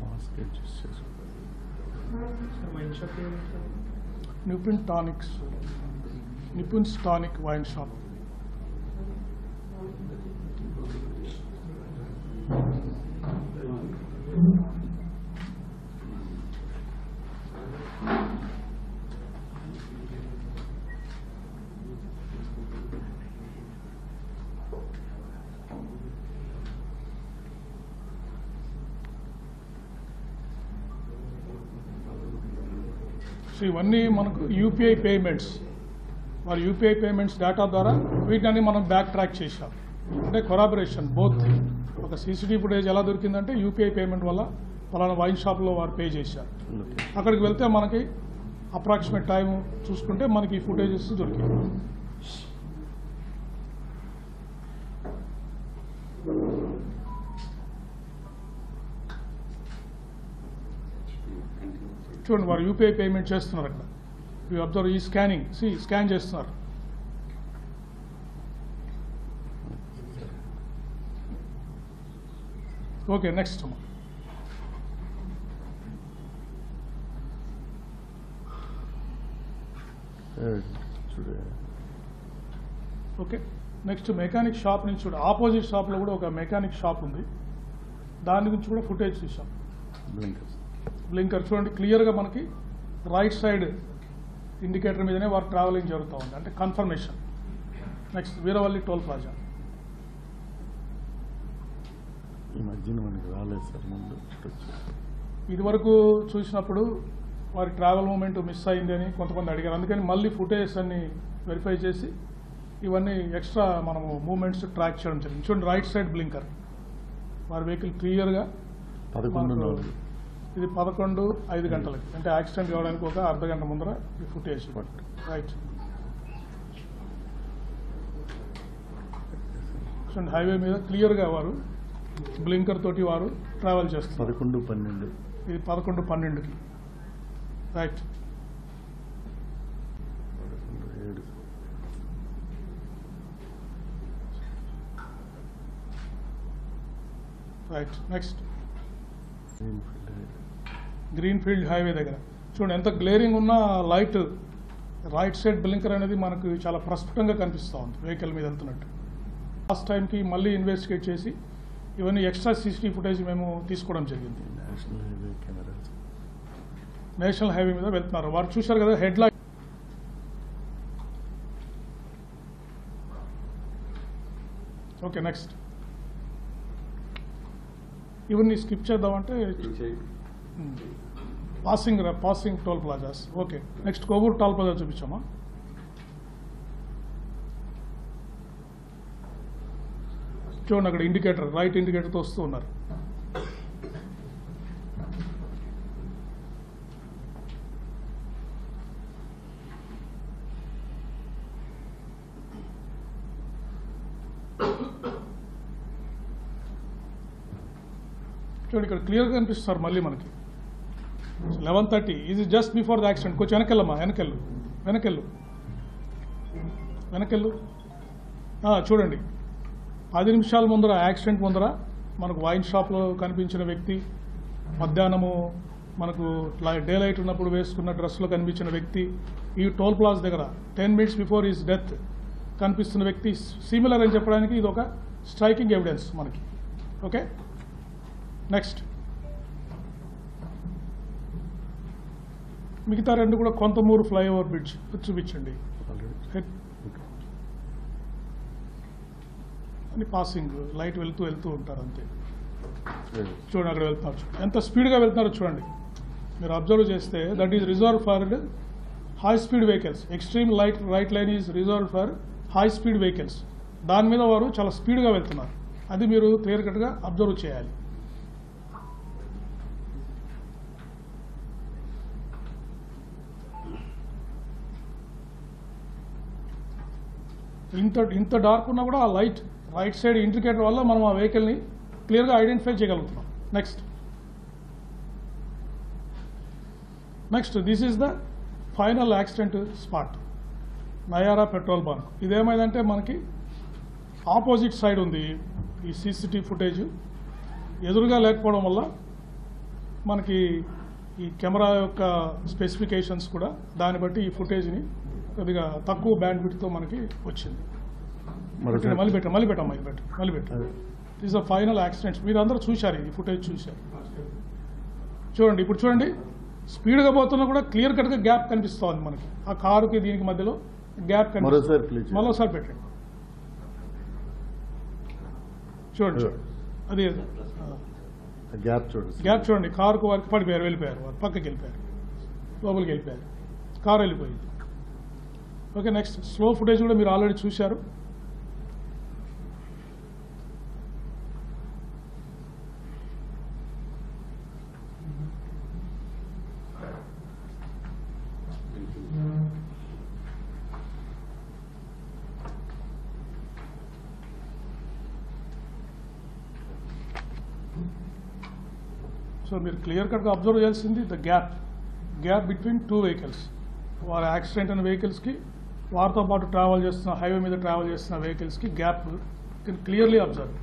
మాస్క్ అడ్జస్ట్ చేసుకో. నిపుణ్ టానిక్స్, నిపుణ్స్ టానిక్ వైన్ షాప్. సో ఇవన్నీ మనకు యూపీఐ పేమెంట్స్, మరి యూపీఐ పేమెంట్స్ డేటా ద్వారా వీటిని మనం బ్యాక్ ట్రాక్ చేశాం. అంటే కొరాబరేషన్ బోత్. ఒక సీసీటీవీ ఫుటేజ్ ఎలా దొరికిందంటే యూపీఐ పేమెంట్ వల్ల పలానా వైన్ షాప్లో వారు పే చేశారు. అక్కడికి వెళ్తే మనకి అప్రాక్సిమేట్ టైం చూసుకుంటే మనకి ఈ ఫుటేజెస్ దొరికింది. చూడండి వారు యూపీఐ పేమెంట్ చేస్తున్నారు. అక్కడ యూ అబ్జర్వ్ ఈ స్కానింగ్, స్కాన్ చేస్తున్నారు. Okay, next okay next mechanic shop నుంచి చూడ, ఆపోజిట్ షాప్లో కూడా ఒక మెకానిక్ షాప్ ఉంది, దాని గురించి కూడా ఫుటేజ్ చూసాం. బ్లింకర్ చూడండి క్లియర్గా మనకి రైట్ సైడ్ ఇండికేటర్ మీదనే వారు ట్రావెలింగ్ జరుగుతూ ఉంది, అంటే confirmation. Next Veeravalli toll plaza. ఈ మధ్యన మనకి రాలేదు సార్ ముందు. ఇది వరకు చూసినప్పుడు వారి ట్రావెల్ మూమెంట్ మిస్ అయింది అని కొంతమంది అడిగారు. అందుకని మళ్ళీ ఫుటేజ్ అన్ని వెరిఫై చేసి ఇవన్నీ ఎక్స్ట్రా మనము మూమెంట్స్ ట్రాక్ చేయడం జరిగింది. చూడండి రైట్ సైడ్ బ్లింకర్, వారి వెహికల్ క్లియర్గా 11 ఇది 11:05 గంటలకి, అంటే యాక్సిడెంట్ కావడానికి ఒక అర్ధ గంట ముందర ఈ ఫుటేజ్. రైట్ చూడండి హైవే మీద క్లియర్గా వారు బ్లింకర్ తోటి వారు ట్రావెల్ చేస్తారు. 11:12 ఇది 11:12కి. Right right next green field highway దగ్గర చూడండి ఎంత గ్లేరింగ్ ఉన్న లైట్ రైట్ సైడ్ బ్లింకర్ అనేది మనకు చాలా ప్రస్ఫుటంగా కనిపిస్తూ ఉంది వెహికల్ మీద వెళ్తున్నట్టు. లాస్ట్ టైంకి మళ్ళీ ఇన్వెస్టిగేట్ చేసి ఇవన్నీ ఎక్స్ట్రా సీసీటీవీ ఫుటేజ్ మేము తీసుకోవడం జరిగింది. నేషనల్ హైవే మీద వెళ్తున్నారు వారు, చూశారు కదా హెడ్ లైట్. ఓకే నెక్స్ట్ ఇవన్నీ స్కిప్ చేద్దామంటే passing toll plazas. Okay next Kovur toll plaza చూపించామా. చూడండి అక్కడ ఇండికేటర్ రైట్ ఇండికేటర్తో వస్తూ ఉన్నారు. చూడండి ఇక్కడ క్లియర్గా కనిపిస్తారు మళ్ళీ మనకి 11:30. ఇది జస్ట్ బిఫోర్ ద యాక్సిడెంట్. కొంచెం వెనకెళ్ళమ్మా, వెనకెళ్ళు. చూడండి 10 నిమిషాల ముందర యాక్సిడెంట్ ముందర మనకు వైన్ షాప్లో కనిపించిన వ్యక్తి, మధ్యాహ్నము మనకు డే లైట్ ఉన్నప్పుడు వేసుకున్న డ్రెస్లో కనిపించిన వ్యక్తి, ఈ టోల్ ప్లాజా దగ్గర 10 minutes బిఫోర్ హిస్ డెత్ కనిపిస్తున్న వ్యక్తి సిమిలర్ అని చెప్పడానికి ఇది ఒక స్ట్రైకింగ్ ఎవిడెన్స్ మనకి. ఓకే నెక్స్ట్ మిగతా రెండు కూడా కొంతమూరు ఫ్లైఓవర్ బ్రిడ్జ్ చూపించండి. అని పాసింగ్ లైట్ వెళ్తూ ఉంటారు అంతే. చూడండి అక్కడ వెళ్తున్నారు, ఎంత స్పీడ్గా వెళ్తున్నారో చూడండి. మీరు అబ్జర్వ్ చేస్తే that is reserve for high speed vehicles. Extreme right line is reserve for high speed vehicles. దాని మీద వారు చాలా స్పీడ్గా వెళ్తున్నారు, అది మీరు క్లియర్ కట్గా అబ్జర్వ్ చేయాలి. ఇంత డార్క్ ఉన్నా కూడా ఆ లైట్ రైట్ సైడ్ ఇండికేటర్ వల్ల మనం ఆ వెహికల్ని క్లియర్గా ఐడెంటిఫై చేయగలుగుతున్నాం. Next this is the final accident spot. Nayara petrol bunk. ఇదేమైందంటే మనకి ఆపోజిట్ సైడ్ ఉంది ఈ సీసీటీవీ ఫుటేజ్. ఎదురుగా లేకపోవడం వల్ల మనకి ఈ కెమెరా యొక్క స్పెసిఫికేషన్స్ కూడా దాన్ని బట్టి ఈ ఫుటేజ్ని కొద్దిగా తక్కువ బ్యాండ్ విడ్త్తో మనకి వచ్చింది. మళ్ళీ పెట్టాం. This the final accidents. మీరు అందరూ చూశారు, ఈ ఫుటేజ్ చూశారు. చూడండి, ఇప్పుడు చూడండి, స్పీడ్గా పోతున్నా కూడా క్లియర్ కట్గా గ్యాప్ కనిపిస్తోంది మనకి. ఆ కారుకి దీనికి మధ్యలో గ్యాప్ కనిపిస్తుంది. మరోసారి పెట్టండి. చూడండి, అది గ్యాప్ చూడండి. కారుకు వారికి పడిపోయారు, వెళ్ళిపోయారు, వారు పక్కకి వెళ్ళిపోయారు, లోపలికి వెళ్ళిపోయారు, కారు వెళ్ళిపోయింది. ఓకే, నెక్స్ట్ స్లో ఫుటేజ్ కూడా మీరు ఆల్రెడీ చూశారు. సో మీరు క్లియర్ కట్గా అబ్జర్వ్ చేయాల్సింది the gap between two vehicles. వారు యాక్సిడెంట్ అయిన వెహికల్స్కి వారితో పాటు ట్రావెల్ చేస్తున్న హైవే మీద ట్రావెల్ చేస్తున్న వెహికల్స్కి gap can clearly observe.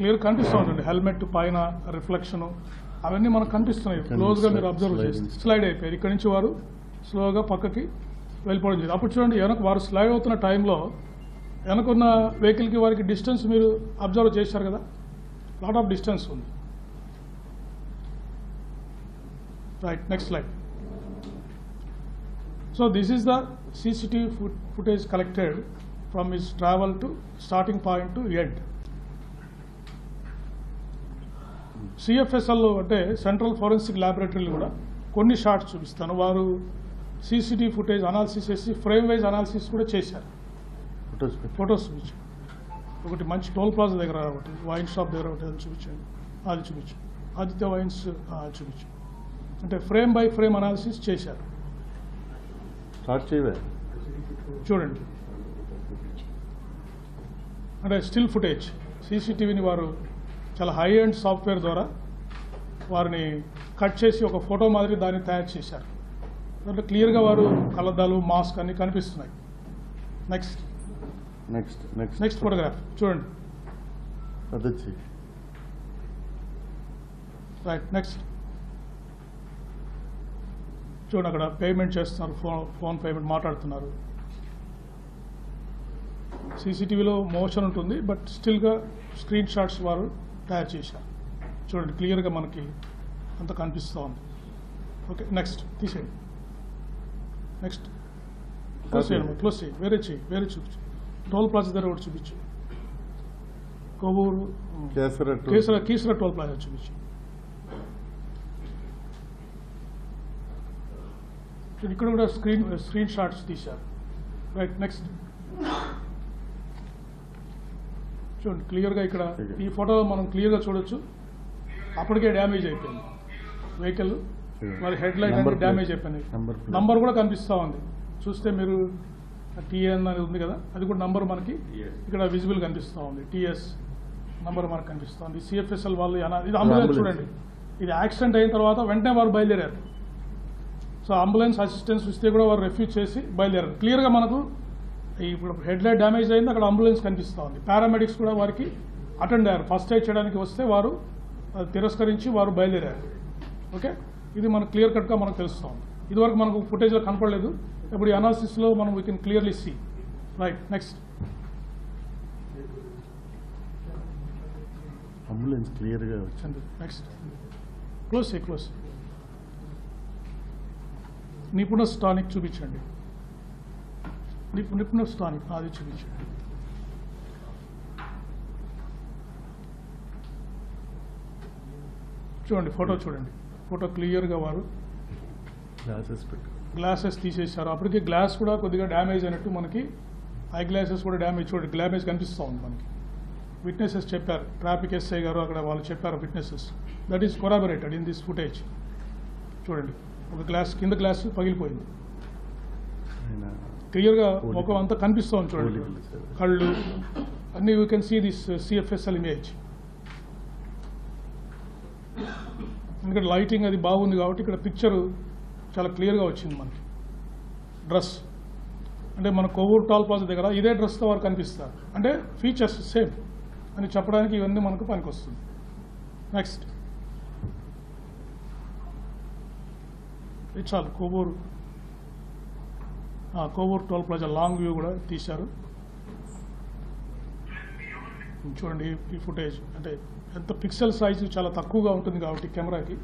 Clear కనిపిస్తూ ఉంటుంది. హెల్మెట్ పైన రిఫ్లెక్షను అవన్నీ మనకు కనిపిస్తున్నాయి. క్లోజ్గా మీరు అబ్జర్వ్ చేసి స్లైడ్ అయిపోయారు. ఇక్కడి నుంచి వారు స్లోగా పక్కకి వెళ్ళిపోవడం జరిగింది. అప్పుడు చూడండి, వారు స్లైడ్ అవుతున్న టైంలో వెనకున్న వెహికల్కి వారికి డిస్టెన్స్ మీరు అబ్జర్వ్ చేశారు కదా, లాట్ ఆఫ్ డిస్టెన్స్ ఉంది. Right, next slide. So this is the CCTV footage collected from his travel to starting point to end. CFSL అంటే సెంట్రల్ ఫోరెన్సిక్ ల్యాబొరేటరీలు కూడా కొన్ని షార్ట్స్ చూపిస్తాను. వారు CCTV ఫుటేజ్ అనాలిసిస్ చేసి ఫ్రేమ్ వైజ్ అనాలిసిస్ కూడా చేశారు. ఫొటోస్ చూపించు. ఒకటి మంచి టోల్ ప్లాజా దగ్గర ఒకటి, వైన్ షాప్ దగ్గర ఒకటి, అది చూపించండి. అది చూపించు. ఆదిత్య వైన్స్ చూపించు. అంటే ఫ్రేమ్ బై ఫ్రేమ్ అనాలిసిస్ చేశారు. చూడండి, అంటే స్టిల్ ఫుటేజ్ CCTVని వారు చాలా హై ఎండ్ సాఫ్ట్వేర్ ద్వారా వారిని కట్ చేసి ఒక ఫోటో మాదిరి దాన్ని తయారు చేశారు. దాంట్లో క్లియర్గా వారు కళ్ళద్దాలు, మాస్క్ అన్ని కనిపిస్తున్నాయి. నెక్స్ట్ ఫోటోగ్రాఫ్ చూడండి. రైట్, నెక్స్ట్ చూడండి, అక్కడ పేమెంట్ చేస్తున్నారు, ఫోన్ పేమెంట్ మాట్లాడుతున్నారు. CCTVలో మోషన్ ఉంటుంది, బట్ స్టిల్గా స్క్రీన్ షాట్స్ వారు తయారు చేశారు. చూడండి, క్లియర్గా మనకి అంత కనిపిస్తూ ఉంది. ఓకే, నెక్స్ట్ తీసేయండి. నెక్స్ట్ క్లోజ్ చేయండి. వేరే చూపించు. టోల్ ప్లాజా దగ్గర ఒకటి చూపించు. కొవ్వూరు కీసర టోల్ ప్లాజా చూపించు. ఇక్కడ కూడా స్క్రీన్ షాట్స్ తీశారు. రైట్, నెక్స్ట్ చూడండి, క్లియర్గా ఇక్కడ ఈ ఫోటోలో మనం క్లియర్గా చూడొచ్చు. అప్పటికే డ్యామేజ్ అయిపోయింది వెహికల్, మరి హెడ్ లైట్ అనేది డ్యామేజ్ అయిపోయింది. నంబర్ కూడా కనిపిస్తూ ఉంది. చూస్తే మీరు TN అనేది ఉంది కదా, అది కూడా నంబర్ మనకి ఇక్కడ విజిబుల్ కనిపిస్తూ ఉంది. TS నంబర్ మనకు కనిపిస్తూ ఉంది. CFSL వాళ్ళు ఇది అంబులెన్స్ చూడండి. ఇది యాక్సిడెంట్ అయిన తర్వాత వెంటనే వారు బయలుదేరారు. సో అంబులెన్స్ అసిస్టెన్స్ ఇస్తే కూడా వారు రెఫ్యూజ్ చేసి బయలుదేరారు. క్లియర్గా మనకు ఇప్పుడు హెడ్ లైట్ డ్యామేజ్ అయింది, అక్కడ అంబులెన్స్ కనిపిస్తూ ఉంది. పారామెడిక్స్ కూడా వారికి అటెండ్ అయ్యారు. ఫస్ట్ ఎయిడ్ చేయడానికి వస్తే వారు తిరస్కరించి వారు బయలుదేరారు. ఓకే, ఇది మనకు క్లియర్ కట్గా మనకు తెలుస్తూ ఉంది. ఇదివరకు మనకు ఫుటేజ్లో కనపడలేదు. ఇప్పుడు ఈ అనాలిసిస్లో మనం we can clearly see. Right, next ambulance క్లియర్గా వచ్చింది. నెక్స్ట్ క్లోజ్ నిపుణ స్టానిక్ చూపించండి. నిపుణ స్టానిక్ అది చూపించండి. చూడండి, ఫోటో చూడండి. ఫోటో క్లియర్గా వారు గ్లాసెస్ తీసేశారు. అప్పటికే గ్లాస్ కూడా కొద్దిగా డ్యామేజ్ అయినట్టు మనకి, ఐ గ్లాసెస్ కూడా డ్యామేజ్, చూడండి డ్యామేజ్ కనిపిస్తూ ఉంది మనకి. విట్నెసెస్ చెప్పారు, ట్రాఫిక్ SI గారు అక్కడ వాళ్ళు చెప్పారు విట్నెసెస్. That is corroborated in this footage. చూడండి, ఒక గ్లాస్ కింద గ్లాస్ పగిలిపోయింది. క్లియర్గా ముఖం అంతా కనిపిస్తుంది చూడండి, కళ్ళు అన్నీ you can see this CFSL image. ఎందుకంటే లైటింగ్ అది బాగుంది కాబట్టి ఇక్కడ పిక్చర్ చాలా క్లియర్గా వచ్చింది మనకి. డ్రెస్ అంటే మన కొవ్వూరు టోల్ ప్లాజా దగ్గర ఇదే డ్రెస్తో వారు కనిపిస్తారు, అంటే ఫీచర్స్ సేమ్ అని చెప్పడానికి ఇవన్నీ మనకు పనికొస్తుంది. నెక్స్ట్ ఇది చాలు, Kovvur toll plaza long view కూడా తీశారు. చూడండి ఈ ఫుటేజ్, అంటే ఎంత పిక్సెల్ సైజు చాలా తక్కువగా ఉంటుంది కాబట్టి కెమెరాకి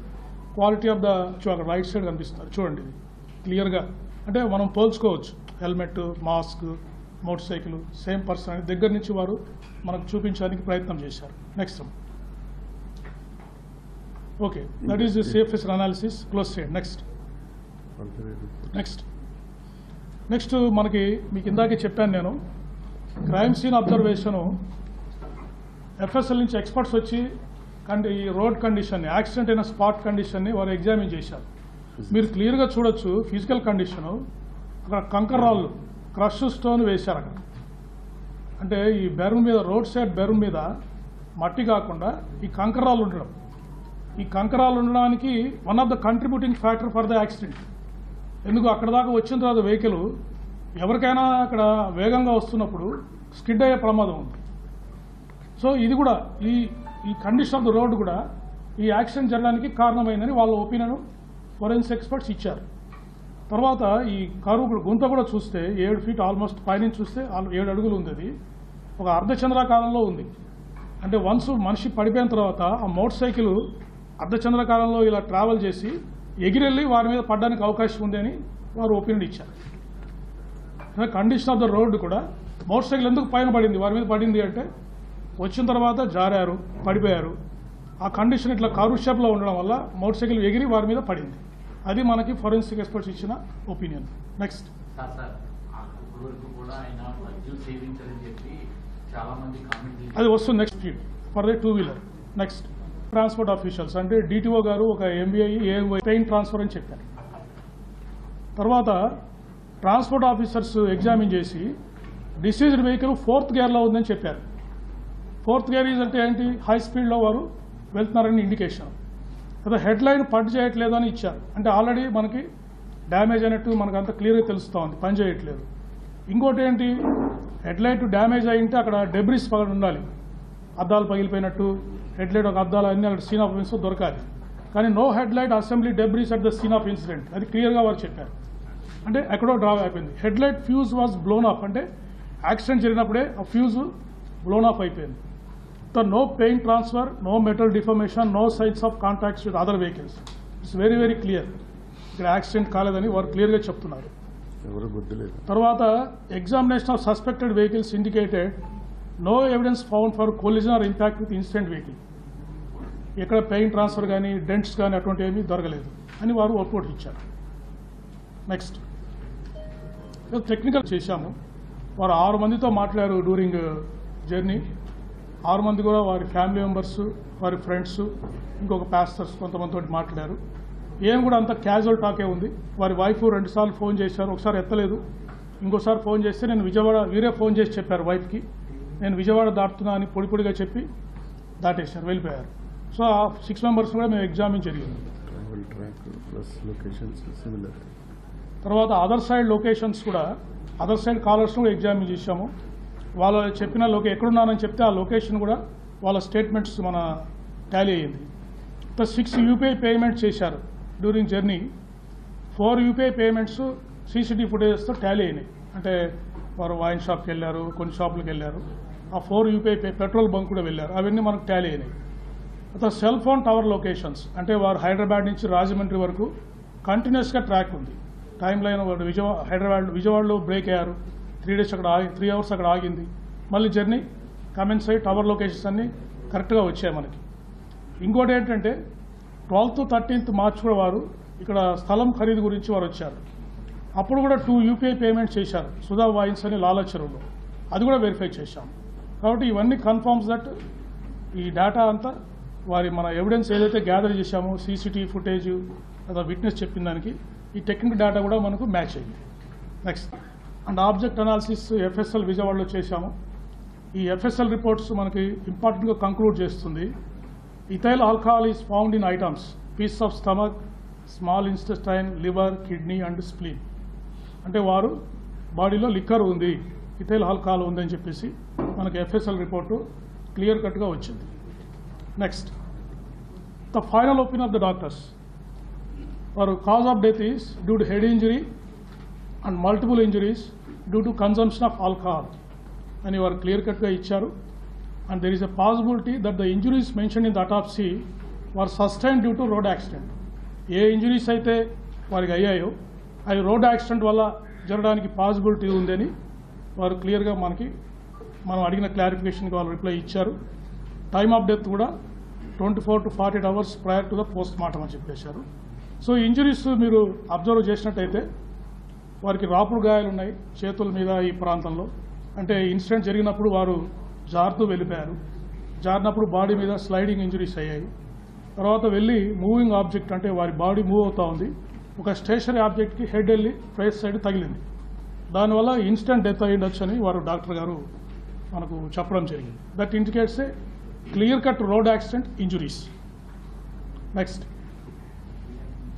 క్వాలిటీ ఆఫ్ ద అక్కడ రైట్ సైడ్ కనిపిస్తారు చూడండి, ఇది క్లియర్గా. అంటే మనం పోల్చుకోవచ్చు helmet, mask, motorcycle same person అని దగ్గర నుంచి వారు మనకు చూపించడానికి ప్రయత్నం చేశారు. Next okay, that is the safest analysis close చేయండి. నెక్స్ట్ మనకి మీకు ఇందాకే చెప్పాను నేను, క్రైమ్ సీన్ అబ్జర్వేషను ఎఫ్ఎస్ఎల్ నుంచి ఎక్స్పర్ట్స్ వచ్చి ఈ రోడ్ కండిషన్ని, యాక్సిడెంట్ అయిన స్పాట్ కండిషన్ని వారు ఎగ్జామిన్ చేశారు. మీరు క్లియర్గా చూడొచ్చు ఫిజికల్ కండిషను, అక్కడ కంకర్ రాళ్ళు, క్రష్ స్టోన్ వేశారు అక్కడ. అంటే ఈ బెరూన్ మీద, రోడ్ సైడ్ బెరూన్ మీద మట్టి కాకుండా ఈ కంకర్ రాళ్ళు ఉండడం, ఈ కంకర్ రాళ్ళు ఉండడానికి one of the contributing factor for the accident. ఎందుకు అక్కడ దాకా వచ్చిన తర్వాత వెహికల్ ఎవరికైనా అక్కడ వేగంగా వస్తున్నప్పుడు స్కిడ్ అయ్యే ప్రమాదం ఉంది. సో ఇది కూడా ఈ కండిషన్ ఆఫ్ ద రోడ్ కూడా ఈ యాక్సిడెంట్ జరగడానికి కారణమైందని వాళ్ళ ఒపీనియన్ ఫోరెన్సిక్ ఎక్స్పర్ట్స్ ఇచ్చారు. తర్వాత ఈ కరువు కూడా గుంత కూడా చూస్తే 7 ఫీట్ ఆల్మోస్ట్ పైనుంచి చూస్తే 7 అడుగులు ఉంది. అది ఒక అర్ధచంద్రాకారంలో ఉంది. అంటే వన్స్ మనిషి పడిపోయిన తర్వాత ఆ మోటార్ సైకిల్ అర్ధచంద్రాకారంలో ఇలా ట్రావెల్ చేసి ఎగిరెళ్ళి వారి మీద పడడానికి అవకాశం ఉంది అని వారు ఒపీనియన్ ఇచ్చారు. కండిషన్ ఆఫ్ ద రోడ్ కూడా మోటార్ సైకిల్ ఎందుకు పైన పడింది, వారి మీద పడింది అంటే వచ్చిన తర్వాత జారారు, పడిపోయారు. ఆ కండిషన్ ఇట్లా కర్వ్ షేప్లో ఉండడం వల్ల మోటార్ సైకిల్ ఎగిరి వారి మీద పడింది. అది మనకి ఫోరెన్సిక్ ఎక్స్పర్ట్స్ ఇచ్చిన ఒపీనియన్. నెక్స్ట్ అది వస్తుంది next feed for the two wheeler. Next transport officials అంటే డిటిఓ గారు ఒక ఎంబీఐ ట్రైన్ ట్రాన్స్ఫర్ అని చెప్పారు. తర్వాత ట్రాన్స్పోర్ట్ ఆఫీసర్స్ ఎగ్జామిన్ చేసి డిసీజ్డ్ వెహికల్ 4th గేర్లో ఉందని చెప్పారు. 4th గేర్ అంటే ఏంటి, హై స్పీడ్లో వారు వెళ్తున్నారని ఇండికేషన్. లేదా హెడ్ లైన్ పట్టు చేయట్లేదు అని ఇచ్చారు, అంటే ఆల్రెడీ మనకి డ్యామేజ్ అయినట్టు మనకు అంత క్లియర్గా తెలుస్తూ ఉంది, పని చేయట్లేదు. ఇంకోటి ఏంటి, హెడ్ లైట్ డ్యామేజ్ అయింటే అక్కడ డెబ్రిస్ పగలు ఉండాలి, అద్దాలు పగిలిపోయినట్టు హెడ్ లైట్ ఒక అద్దాలు అన్నీ అక్కడ సీన్ ఆఫ్ ఇన్సిడెంట్ దొరకాలి. కానీ no headlight assembly debris at the scene of incident, అది క్లియర్గా వారు చెప్పారు. అంటే ఎక్కడో డ్రాప్ అయిపోయింది. Headlight fuse was blown off, అంటే యాక్సిడెంట్ జరిగినప్పుడే ఆ ఫ్యూజ్ బ్లోన్ ఆఫ్ అయిపోయింది. No paint transfer, no metal deformation, no signs of contacts with other vehicles. It's very, very clear. ఇక్కడ యాక్సిడెంట్ కాలేదని వారు క్లియర్గా చెప్తున్నారు. తర్వాత examination of suspected vehicles indicated no evidence found for collision or impact with incident vehicle. ఎక్కడ పెయిన్ ట్రాన్స్ఫర్ కానీ డెంట్స్ కానీ అటువంటి ఏమీ దొరకలేదు అని వారు రిపోర్ట్ ఇచ్చారు. నెక్స్ట్ టెక్నికల్ చేశాము. వారు 6 మందితో మాట్లాడారు డ్యూరింగ్ జర్నీ. 6 మంది కూడా వారి ఫ్యామిలీ మెంబర్స్, వారి ఫ్రెండ్స్, ఇంకొక పాస్టర్స్ కొంతమందితో మాట్లాడారు. ఏం కూడా అంత క్యాజువల్ టాకే ఉంది. వారి వైఫ్ 2 సార్లు ఫోన్ చేశారు, ఒకసారి ఎత్తలేదు, ఇంకోసారి ఫోన్ చేస్తే నేను విజయవాడ, వీరే ఫోన్ చేసి చెప్పారు వైఫ్కి నేను విజయవాడ దాటుతున్నా అని పొడిగా చెప్పి దాటేశారు, వెళ్ళిపోయారు. సో ఆ 6 మెంబర్స్ కూడా మేము ఎగ్జామిన్ జరిగింది. తర్వాత అదర్ సైడ్ లొకేషన్స్ కూడా, అదర్ సైడ్ కాలర్స్ కూడా ఎగ్జామిన్ చేశాము. వాళ్ళు చెప్పిన ఎక్కడున్నానని చెప్తే ఆ లొకేషన్ కూడా వాళ్ళ స్టేట్మెంట్స్ మన టాలీ అయ్యింది. 6 యూపీఐ పేమెంట్స్ చేశారు during journey. 4 UPI payments CCTV ఫుటేజెస్తో టాలీ అయినాయి. అంటే వారు వైన్ షాప్కి వెళ్ళారు, కొన్ని షాపులకు వెళ్ళారు. ఆ 4 యూపీఐ పెట్రోల్ బంక్ కూడా వెళ్ళారు, అవన్నీ మనకు టాలీ అయినాయి. తర్వాత సెల్ ఫోన్ టవర్ లొకేషన్స్, అంటే వారు హైదరాబాద్ నుంచి రాజమండ్రి వరకు కంటిన్యూస్గా ట్రాక్ ఉంది. టైం లైన్ వాడు విజయవాడలో బ్రేక్ అయ్యారు, 3 డేస్ అక్కడ 3 అవర్స్ అక్కడ ఆగింది. మళ్ళీ జర్నీ కమెన్స్ అయ్యి టవర్ లొకేషన్స్ అన్నీ కరెక్ట్గా వచ్చాయి మనకి. ఇంకోటి ఏంటంటే 12th, 13th మార్చ్ కూడా వారు ఇక్కడ స్థలం ఖరీదు గురించి వారు వచ్చారు. అప్పుడు కూడా 2 యూపీఐ పేమెంట్స్ చేశారు సుధా వైన్స్ అని లాలా చెరువులో, అది కూడా వెరిఫై చేశాం. కాబట్టి ఇవన్నీ కన్ఫర్మ్స్ దట్ ఈ డేటా అంతా వారి మన ఎవిడెన్స్ ఏదైతే గ్యాదర్ చేశామో సీసీటీవీ ఫుటేజ్ లేదా విట్నెస్ చెప్పిన దానికి ఈ టెక్నికల్ డేటా కూడా మనకు మ్యాచ్ అయింది. Next and object analysis FSL విజయవాడలో చేశాము. ఈ ఎఫ్ఎస్ఎల్ రిపోర్ట్స్ మనకి ఇంపార్టెంట్గా కంక్లూడ్ చేస్తుంది. Ethyl alcohol is found in items piece of stomach, small intestine, liver, kidney and spleen. అంటే వారు బాడీలో లిక్కర్ ఉంది, ఇథైల్ ఆల్కహాల్ ఉందని చెప్పేసి మనకి ఎఫ్ఎస్ఎల్ రిపోర్టు క్లియర్ కట్గా వచ్చింది. Next, the final opinion of the doctors వారు cause of death is due to head injury and multiple injuries due to consumption of alcohol అని వారు క్లియర్ కట్గా ఇచ్చారు. And there is a possibility that the injuries mention in the autopsy were sustain due to road accident. ఏ ఇంజురీస్ అయితే వారికి అయ్యాయో అవి రోడ్ యాక్సిడెంట్ వల్ల జరగడానికి పాసిబిలిటీ ఉందని వారు క్లియర్గా మనం అడిగిన క్లారిఫికేషన్కి వాళ్ళు రిప్లై ఇచ్చారు. టైమ్ ఆఫ్ డెత్ కూడా 24 to 48 hours prior to the post mortem అని చెప్పేశారు. సో ఇంజురీస్ మీరు అబ్జర్వ్ చేసినట్టయితే వారికి రాపుడు గాయాలు ఉన్నాయి చేతుల మీద, ఈ ప్రాంతంలో. అంటే ఇన్సిడెంట్ జరిగినప్పుడు వారు జారుతూ వెళ్ళిపోయారు. జారినప్పుడు బాడీ మీద స్లైడింగ్ ఇంజురీస్ అయ్యాయి. తర్వాత వెళ్ళి మూవింగ్ ఆబ్జెక్ట్, అంటే వారి బాడీ మూవ్ అవుతూ ఉంది, ఒక స్టేషనరీ ఆబ్జెక్ట్కి హెడ్ వెళ్ళి ఫేస్ సైడ్ తగిలింది. దానివల్ల ఇన్స్టెంట్ డెత్ అయి ఉండొచ్చు అని వారు డాక్టర్ గారు మనకు చెప్పడం జరిగింది. That indicates a clear cut road accident injuries. Next,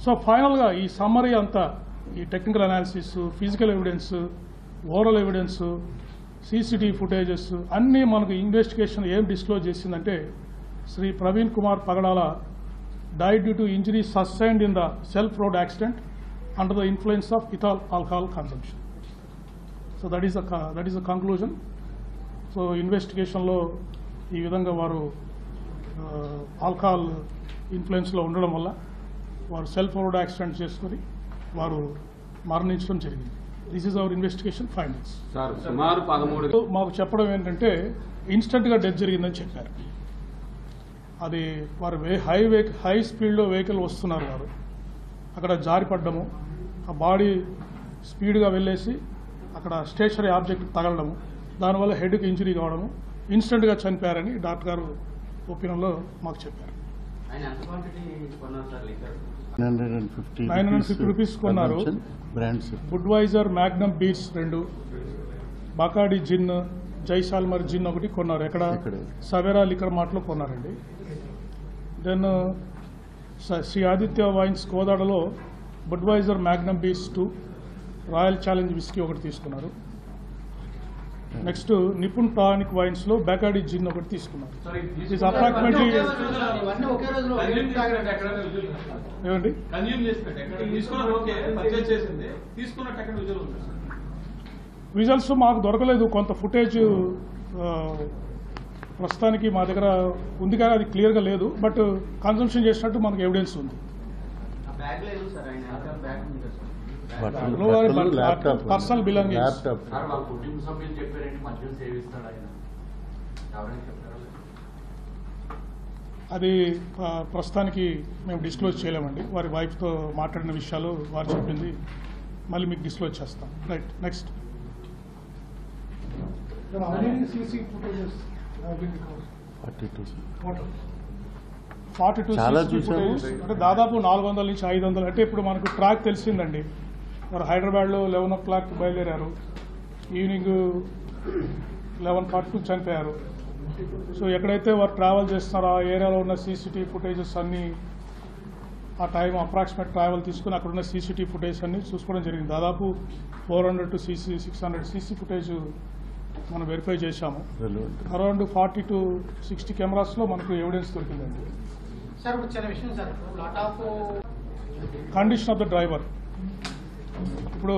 so ఫైనల్గా ఈ సమ్మరీ అంతా, ఈ technical analysis, physical evidence, oral evidence, CCTV footages అన్నీ మనకు ఇన్వెస్టిగేషన్ ఏం డిస్క్లోజ్ చేసిందంటే శ్రీ ప్రవీణ్ కుమార్ పగడాల died due to injuries sustained in the self-road accident under the influence of ethyl alcohol consumption. So that is the conclusion. So investigation lo ee vidhanga varu alcohol influence lo undadam valla varu self-road accident cheskoni varu మరణించడం జరిగింది. This is our investigation findings. Sir, సుమారు 13 మాకు చెప్పడం ఏంటంటే ఇన్స్టెంట్గా డెత్ జరిగిందని చెప్పారు. అది వారు హై స్పీడ్లో వెహికల్ వస్తున్నారు, వారు అక్కడ జారిపడ్డము, ఆ బాడీ స్పీడ్గా వెళ్ళేసి అక్కడ స్టేషనరీ ఆబ్జెక్ట్ తగలడము, దానివల్ల హెడ్కి ఇంజరీ కావడము, ఇన్స్టెంట్గా చనిపోయారని డాక్టర్ గారు ఒపీనియన్లో మాకు చెప్పారు. 950 రూపీస్ కొన్నారు. బుడ్వైజర్ మ్యాగ్నమ్ బీర్స్ 2, బకాడి జిన్, జైసాల్మర్ జిన్ ఒకటి కొన్నారు. ఎక్కడ? సవేరా లిక్కర్ మార్ట్లో కొన్నారండి. దెన్ శ్రీ ఆదిత్య వైన్స్ కోదాడలో Budweiser magnum beers 2, Royal Challenge whisky ఒకటి తీసుకున్నారు. నెక్స్ట్ నిపుణ్ టానిక్ వైన్స్ లో బకాడి జిన్ ఒకటి తీసుకున్నారు. అప్రాక్సిమేట్లీ ఏమండి విజువల్స్ మాకు దొరకలేదు. కొంత ఫుటేజ్ ప్రస్తుతానికి మా దగ్గర ఉంది కానీ అది క్లియర్గా లేదు. బట్ కన్సంప్షన్ చేసినట్టు మనకు ఎవిడెన్స్ ఉంది. Personal belongings. అది ప్రస్తుతానికి మేము డిస్క్లోజ్ చేయలేమండి. వారి వైఫ్తో మాట్లాడిన విషయాలు వారు చెప్పింది మళ్ళీ మీకు డిస్క్లోజ్ చేస్తాం. Right, next. అంటే దాదాపు 400 నుంచి 500. అంటే ఇప్పుడు మనకు ట్రాక్ తెలిసిందండి. మరి హైదరాబాద్లో 11 o'clock బయలుదేరారు, ఈవినింగ్ 11:42 చనిపోయారు. సో ఎక్కడైతే వారు ట్రావెల్ చేస్తున్నారో ఆ ఏరియాలో ఉన్న సీసీటీవీ ఫుటేజెస్ అన్నీ, ఆ టైం అప్రాక్సిమేట్ ట్రావెల్ తీసుకుని అక్కడ ఉన్న సీసీటీవీ ఫుటేజ్ అన్నీ చూసుకోవడం జరిగింది. దాదాపు 400 to 600 సీసీ ఫుటేజ్ మనం వెరిఫై చేశాము. అరౌండ్ 40 to 60 కెమెరాస్లో మనకు ఎవిడెన్స్ దొరికిందండి. Condition of the driver. ఇప్పుడు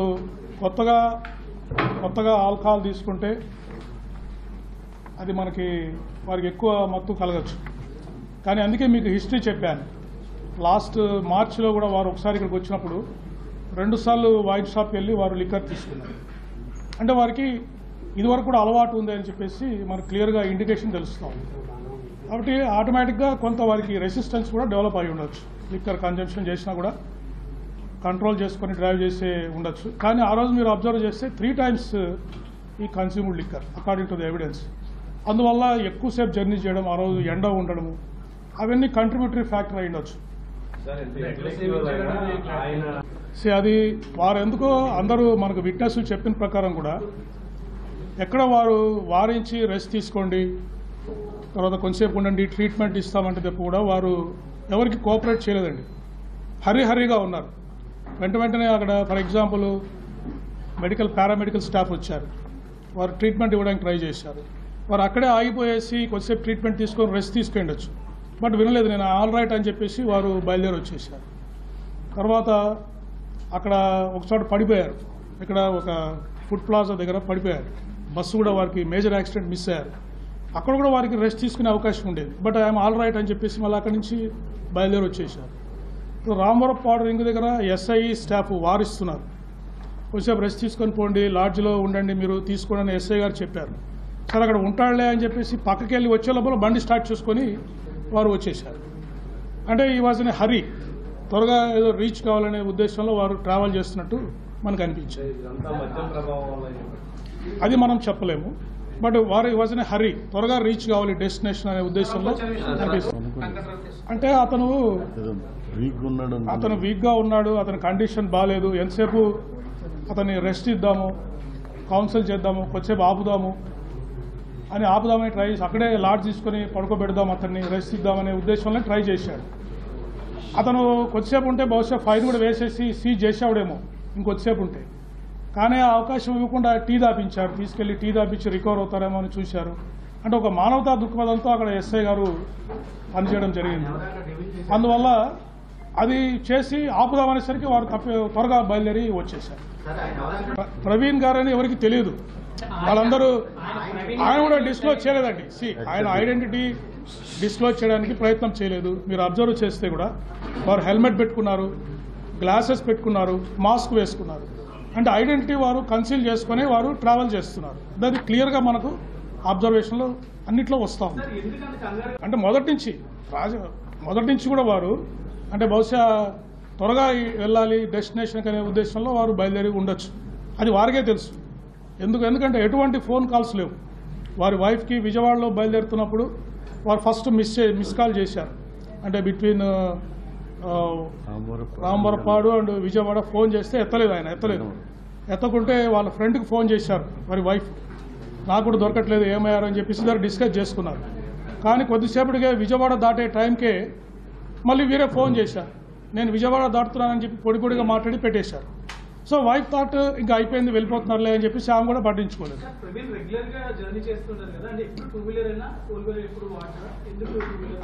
కొత్తగా ఆల్కహాల్ తీసుకుంటే అది వారికి ఎక్కువ మత్తు కలగచ్చు. కానీ అందుకే మీకు హిస్టరీ చెప్పాను. లాస్ట్ మార్చిలో కూడా వారు ఒకసారి ఇక్కడికి వచ్చినప్పుడు 2 సార్లు వైన్ షాప్కి వెళ్ళి వారు లిక్కర్ తీసుకున్నారు. అంటే వారికి ఇదివరకు కూడా అలవాటు ఉంది అని చెప్పేసి మనకు క్లియర్గా ఇండికేషన్ తెలుస్తాం. కాబట్టి ఆటోమేటిక్గా కొంత వారికి రెసిస్టెన్స్ కూడా డెవలప్ అయి ఉండొచ్చు. లిక్కర్ కన్జంప్షన్ చేసినా కూడా కంట్రోల్ చేసుకొని డ్రైవ్ చేసే ఉండొచ్చు. కానీ ఆ రోజు మీరు అబ్జర్వ్ చేస్తే 3 times ఈ consumed liquor according to the evidence. అందువల్ల ఎక్కువసేపు జర్నీ చేయడం, ఆ రోజు ఎండ ఉండడము, అవన్నీ కంట్రిబ్యూటరీ ఫ్యాక్టర్ అయి ఉండొచ్చు. అది వారు ఎందుకో అందరూ మనకు విట్నెస్లు చెప్పిన ప్రకారం కూడా ఎక్కడ వారు వారించి రెస్ట్ తీసుకోండి, తర్వాత కొంచెంసేపు ఉండండి, ట్రీట్మెంట్ ఇస్తామంటే తప్ప కూడా వారు ఎవరికి కోఆపరేట్ చేయలేదండి. హరిగా ఉన్నారు. వెంటనే అక్కడ ఫర్ ఎగ్జాంపుల్ పారామెడికల్ స్టాఫ్ వచ్చారు, వారు ట్రీట్మెంట్ ఇవ్వడానికి ట్రై చేశారు. వారు అక్కడే ఆగిపోయేసి కొద్దిసేపు ట్రీట్మెంట్ తీసుకొని రెస్ట్ తీసుకెళ్ళచ్చు, బట్ వినలేదు. నేను ఆల్ రైట్ అని చెప్పేసి వారు బయలుదేరి వచ్చేసారు. తర్వాత అక్కడ ఒక చోట పడిపోయారు, ఇక్కడ ఒక ఫుడ్ ప్లాజా దగ్గర పడిపోయారు. బస్సు కూడా వారికి మేజర్ యాక్సిడెంట్ మిస్ అయ్యారు. అక్కడ కూడా వారికి రెస్ట్ తీసుకునే అవకాశం ఉండేది, బట్ ఐఎమ్ ఆల్ రైట్ అని చెప్పేసి మళ్ళీ అక్కడి నుంచి బయలుదేరి వచ్చేసారు. రామవరపాడు రింగ్ దగ్గర ఎస్ఐ స్టాఫ్ వారిస్తున్నారు, కొంచెం రెస్ట్ తీసుకొని పోండి, లాడ్జ్లో ఉండండి, మీరు తీసుకోండి అని ఎస్ఐ గారు చెప్పారు. సరే అక్కడ ఉంటాడులే అని చెప్పేసి పక్కకి వెళ్ళి వచ్చే లోపల బండి స్టార్ట్ చేసుకొని వారు వచ్చేసారు. అంటే ఈ వాజ్ ఇన్ హరీ, త్వరగా ఏదో రీచ్ కావాలనే ఉద్దేశంలో వారు ట్రావెల్ చేస్తున్నట్టు మనకు అనిపించింది. అది మనం చెప్పలేము, బట్ వారు వాజ్ ఇన్ హరీ, త్వరగా రీచ్ కావాలి డెస్టినేషన్ అనే ఉద్దేశంలో అనిపిస్తుంది. అంటే అతను వీక్గా ఉన్నాడు, అతని కండిషన్ బాగాలేదు, ఎంతసేపు అతన్ని రెస్ట్ ఇద్దాము, కౌన్సిల్ చేద్దాము, కొద్దిసేపు ఆపుదామని ట్రై చేసి అక్కడే లాడ్జ్ తీసుకొని పడుకోబెడదాం, అతన్ని రెస్ట్ ఇద్దామనే ఉద్దేశంలో ట్రై చేశాడు. అతను కొద్దిసేపు ఉంటే బహుశా ఫైన్ కూడా వేసేసి సీజ్ చేసేవాడేమో ఇంకొద్దిసేపు ఉంటే, కానీ ఆ అవకాశం ఇవ్వకుండా టీ దాపించారు, తీసుకెళ్లి టీ దాపించి రికవర్ అవుతారేమో అని చూశారు. అంటే ఒక మానవతా దృక్పథంతో అక్కడ ఎస్ఐ గారు పనిచేయడం జరిగింది. అందువల్ల అది చేసి ఆపుదామనేసరికి వారు త్వరగా బయలుదేరి వచ్చేసారు. ప్రవీణ్ గారని ఎవరికి తెలియదు, వాళ్ళందరూ ఆయన కూడా డిస్క్లోజ్ చేయలేదండి. ఆయన ఐడెంటిటీ డిస్క్లోజ్ చేయడానికి ప్రయత్నం చేయలేదు. మీరు అబ్జర్వ్ చేస్తే కూడా వారు హెల్మెట్ పెట్టుకున్నారు, గ్లాసెస్ పెట్టుకున్నారు, మాస్క్ వేసుకున్నారు. అంటే ఐడెంటిటీ వారు కన్సీల్ చేసుకుని వారు ట్రావెల్ చేస్తున్నారు. అది క్లియర్గా మనకు అబ్జర్వేషన్లో అన్నిట్లో వస్తూ ఉంది. అంటే మొదటి నుంచి కూడా వారు అంటే బహుశా త్వరగా వెళ్ళాలి డెస్టినేషన్కి అనే ఉద్దేశంలో వారు బయలుదేరి ఉండొచ్చు. అది వారికే తెలుసు. ఎందుకంటే ఎటువంటి ఫోన్ కాల్స్ లేవు. వారి వైఫ్కి విజయవాడలో బయలుదేరుతున్నప్పుడు వారు ఫస్ట్ మిస్ కాల్ చేశారు. అంటే between Ramavarapadu and Vijayawada phone చేస్తే ఎత్తలేదు. ఎత్తకుంటే వాళ్ళ ఫ్రెండ్కి ఫోన్ చేశారు వారి వైఫ్, నాకు కూడా దొరకట్లేదు, ఏమయ్యారు అని చెప్పేసి దాన్ని డిస్కస్ చేసుకున్నారు. కానీ కొద్దిసేపటికే విజయవాడ దాటే టైంకే మళ్ళీ వీరే ఫోన్ చేశారు, నేను విజయవాడ దాటుతున్నానని చెప్పి పొడిగా మాట్లాడి పెట్టేశారు. సో వైఫ్ థాట్ ఇంకా అయిపోయింది, వెళ్ళిపోతున్నారులే అని చెప్పేసి ఆమె కూడా పట్టించుకోలేదు.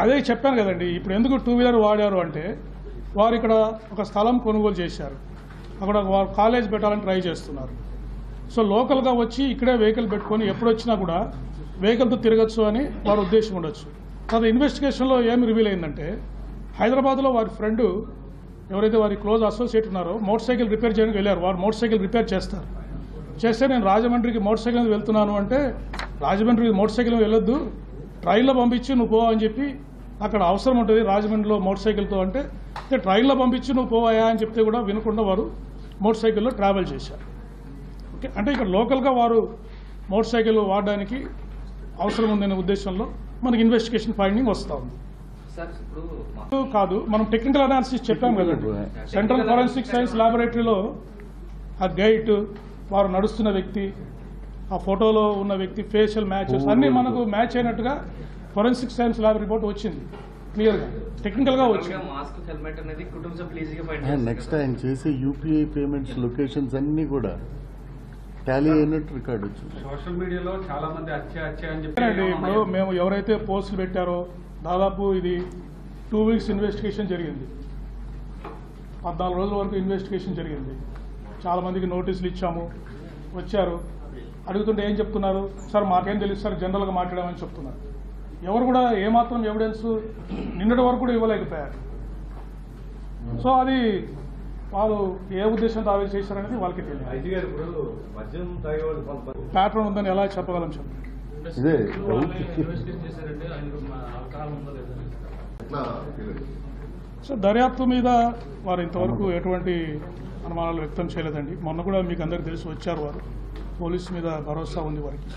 అదే చెప్పాను కదండి, ఇప్పుడు ఎందుకు 2 వీలర్ వాడారు అంటే వారు ఇక్కడ ఒక స్థలం కొనుగోలు చేశారు, అక్కడ వారు కాలేజ్ పెట్టాలని ట్రై చేస్తున్నారు. సో లోకల్గా వచ్చి ఇక్కడే వెహికల్ పెట్టుకొని ఎప్పుడు వచ్చినా కూడా వెహికల్తో తిరగచ్చు అని వారి ఉద్దేశం ఉండొచ్చు. తర్వాత ఇన్వెస్టిగేషన్లో ఏమి రివీల్ అయిందంటే హైదరాబాద్లో వారి ఫ్రెండ్ ఎవరైతే వారి క్లోజ్ అసోసియేట్ ఉన్నారో మోటార్ సైకిల్ రిపేర్ చేయడానికి వెళ్ళారు. వారు మోటార్ సైకిల్ రిపేర్ చేస్తే నేను రాజమండ్రికి మోటార్ సైకిల్ మీద వెళ్తున్నాను అంటే, రాజమండ్రికి మోటార్ సైకిల్ మీద వెళ్ళొద్దు, ట్రైన్లో పంపించి నువ్వు పో అని చెప్పి, అక్కడ అవసరం ఉంటుంది రాజమండ్రిలో మోటార్ సైకిల్తో అంటే ట్రైన్లో పంపించి నువ్వు పోవాయా అని చెప్తే కూడా వినకుండా వారు మోటార్ సైకిల్లో ట్రావెల్ చేశారు. ఓకే, అంటే ఇక్కడ లోకల్గా వారు మోటార్ సైకిల్ వాడడానికి అవసరం ఉందనే ఉద్దేశంలో మనకి ఇన్వెస్టిగేషన్ ఫైండింగ్ వస్తూ ఉంది. కాదు, మనం టెక్నికల్ అనాలిసిస్ చెప్పాం కదండి. సెంట్రల్ ఫోరెన్సిక్ సైన్స్ ల్యాబొరేటరీలో ఆ గైట్, వారు నడుస్తున్న వ్యక్తి, ఆ ఫోటోలో ఉన్న వ్యక్తి ఫేషియల్ మ్యాచెస్ అన్నీ మనకు మ్యాచ్ అయినట్టుగా ఫోరెన్సిక్ సైన్స్ ల్యాబ్ రిపోర్ట్ వచ్చింది, క్లియర్గా టెక్నికల్గా వచ్చింది. నెక్స్ట్ ఆయన చేసే యూపీఐ పేమెంట్స్ లొకేషన్స్ అన్ని కూడా టాలీ అయినట్టు రికార్డ్ వచ్చింది. సోషల్ మీడియాలో చాలా మంది హత్య అని చెప్పి ఇప్పుడు మేము ఎవరైతే పోస్టులు పెట్టారో దాదాపు ఇది 2 వీక్స్ ఇన్వెస్టిగేషన్ జరిగింది, 14 రోజుల వరకు ఇన్వెస్టిగేషన్ జరిగింది. చాలా మందికి నోటీసులు ఇచ్చాము, వచ్చారు, అడుగుతుంటే ఏం చెప్తున్నారు, సార్ మాకేం తెలుసు సార్ జనరల్గా మాట్లాడామని చెప్తున్నారు. ఎవరు కూడా ఏమాత్రం ఎవిడెన్స్ నిన్నటి వరకు కూడా ఇవ్వలేకపోయారు. సో అది వాళ్ళు ఏ ఉద్దేశంతో ఆవేశ చేశారనేది వాళ్ళకి తెలియదు. ప్యాటర్న్ ఉందని ఎలా చెప్పగలం చెప్పండి. సో దర్యాప్తు మీద వారు ఇంతవరకు ఎటువంటి అనుమానాలు వ్యక్తం చేయలేదండి. మొన్న కూడా మీకు అందరికీ తెలిసి వచ్చారు, వారు పోలీసు మీద భరోసా ఉంది వారికి.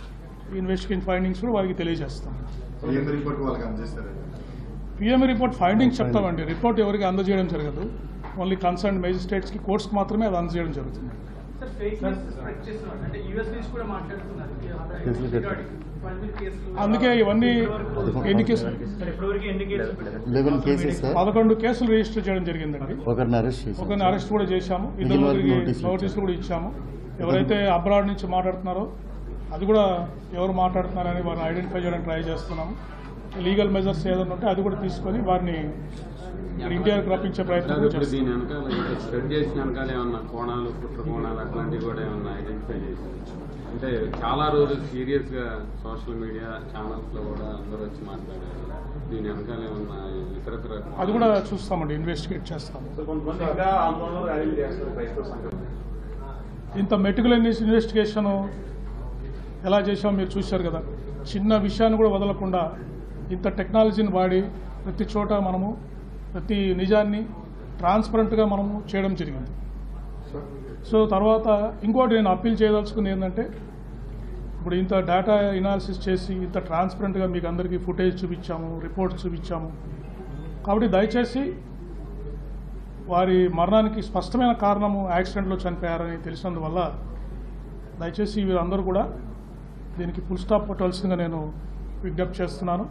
ఇన్వెస్టిగేషన్ ఫైండింగ్స్ కూడా వారికి తెలియజేస్తాం. పిఎంఈ రిపోర్ట్ ఫైండింగ్స్ చెప్తామండి. రిపోర్ట్ ఎవరికి అందజేయడం జరగదు. ఓన్లీ కన్సర్న్ మేజిస్ట్రేట్స్కి, కోర్ట్స్కి మాత్రమే అది అందజేయడం జరుగుతుంది. అందుకే ఇవన్నీ ఎన్ని కేసులు 11 కేసెస్ సార్. 11 కేసులు రిజిస్టర్ చేయడం జరిగిందండి. ఒకరిని అరెస్ట్ చేశారు. ఒకరిని అరెస్ట్ కూడా చేశాము. ఇద్దరు నోటీసులు కూడా ఇచ్చాము. ఎవరైతే అబ్రాడ్ నుంచి మాట్లాడుతున్నారో అది కూడా ఎవరు మాట్లాడుతున్నారని వారిని ఐడెంటిఫై చేయడానికి ట్రై చేస్తున్నాము. లీగల్ మెజర్స్ ఏదైనా ఉంటే అది కూడా తీసుకొని వారిని ఇండియాకి రప్పించే ప్రయత్నం కూడా చేస్తాం. దీని వెనకాల స్ప్రెడ్ చేసిన వెనకాల ఏమన్నా కోణాలు, కుట్ర కోణాలు అట్లాంటివి కూడా ఏమన్నా ఐడెంటిఫై చేసి, అంటే చాలా రోజులు సీరియస్ గా సోషల్ మీడియా ఛానల్స్ లో కూడా అందరూ వచ్చి మాట్లాడారు. దీని వెనకాల ఏమన్నా ఇతరత్ర అది కూడా చూస్తామండి, ఇన్వెస్టిగేట్ చేస్తాము. ఇంత మెటికులస్ ఇన్వెస్టిగేషన్ ఎలా చేసామో మీరు చూశారు కదా. చిన్న విషయాన్ని కూడా వదలకుండా ఇంత టెక్నాలజీని వాడి ప్రతి చోట మనము ప్రతి నిజాన్ని ట్రాన్స్పరెంట్గా మనము చేయడం జరిగింది. సో తర్వాత ఇంకోటి నేను అప్పీల్ చేయదలుచుకుంది ఏంటంటే, ఇప్పుడు ఇంత డేటా ఎనాలిసిస్ చేసి ఇంత ట్రాన్స్పరెంట్గా మీకు అందరికీ ఫుటేజ్ చూపించాము, రిపోర్ట్స్ చూపించాము. కాబట్టి దయచేసి వారి మరణానికి స్పష్టమైన కారణము యాక్సిడెంట్లో చనిపోయారని తెలిసినందువల్ల దయచేసి వీరందరూ కూడా దీనికి ఫుల్ స్టాప్ కొట్టవలసిందిగా నేను విజ్ఞప్తి చేస్తున్నాను.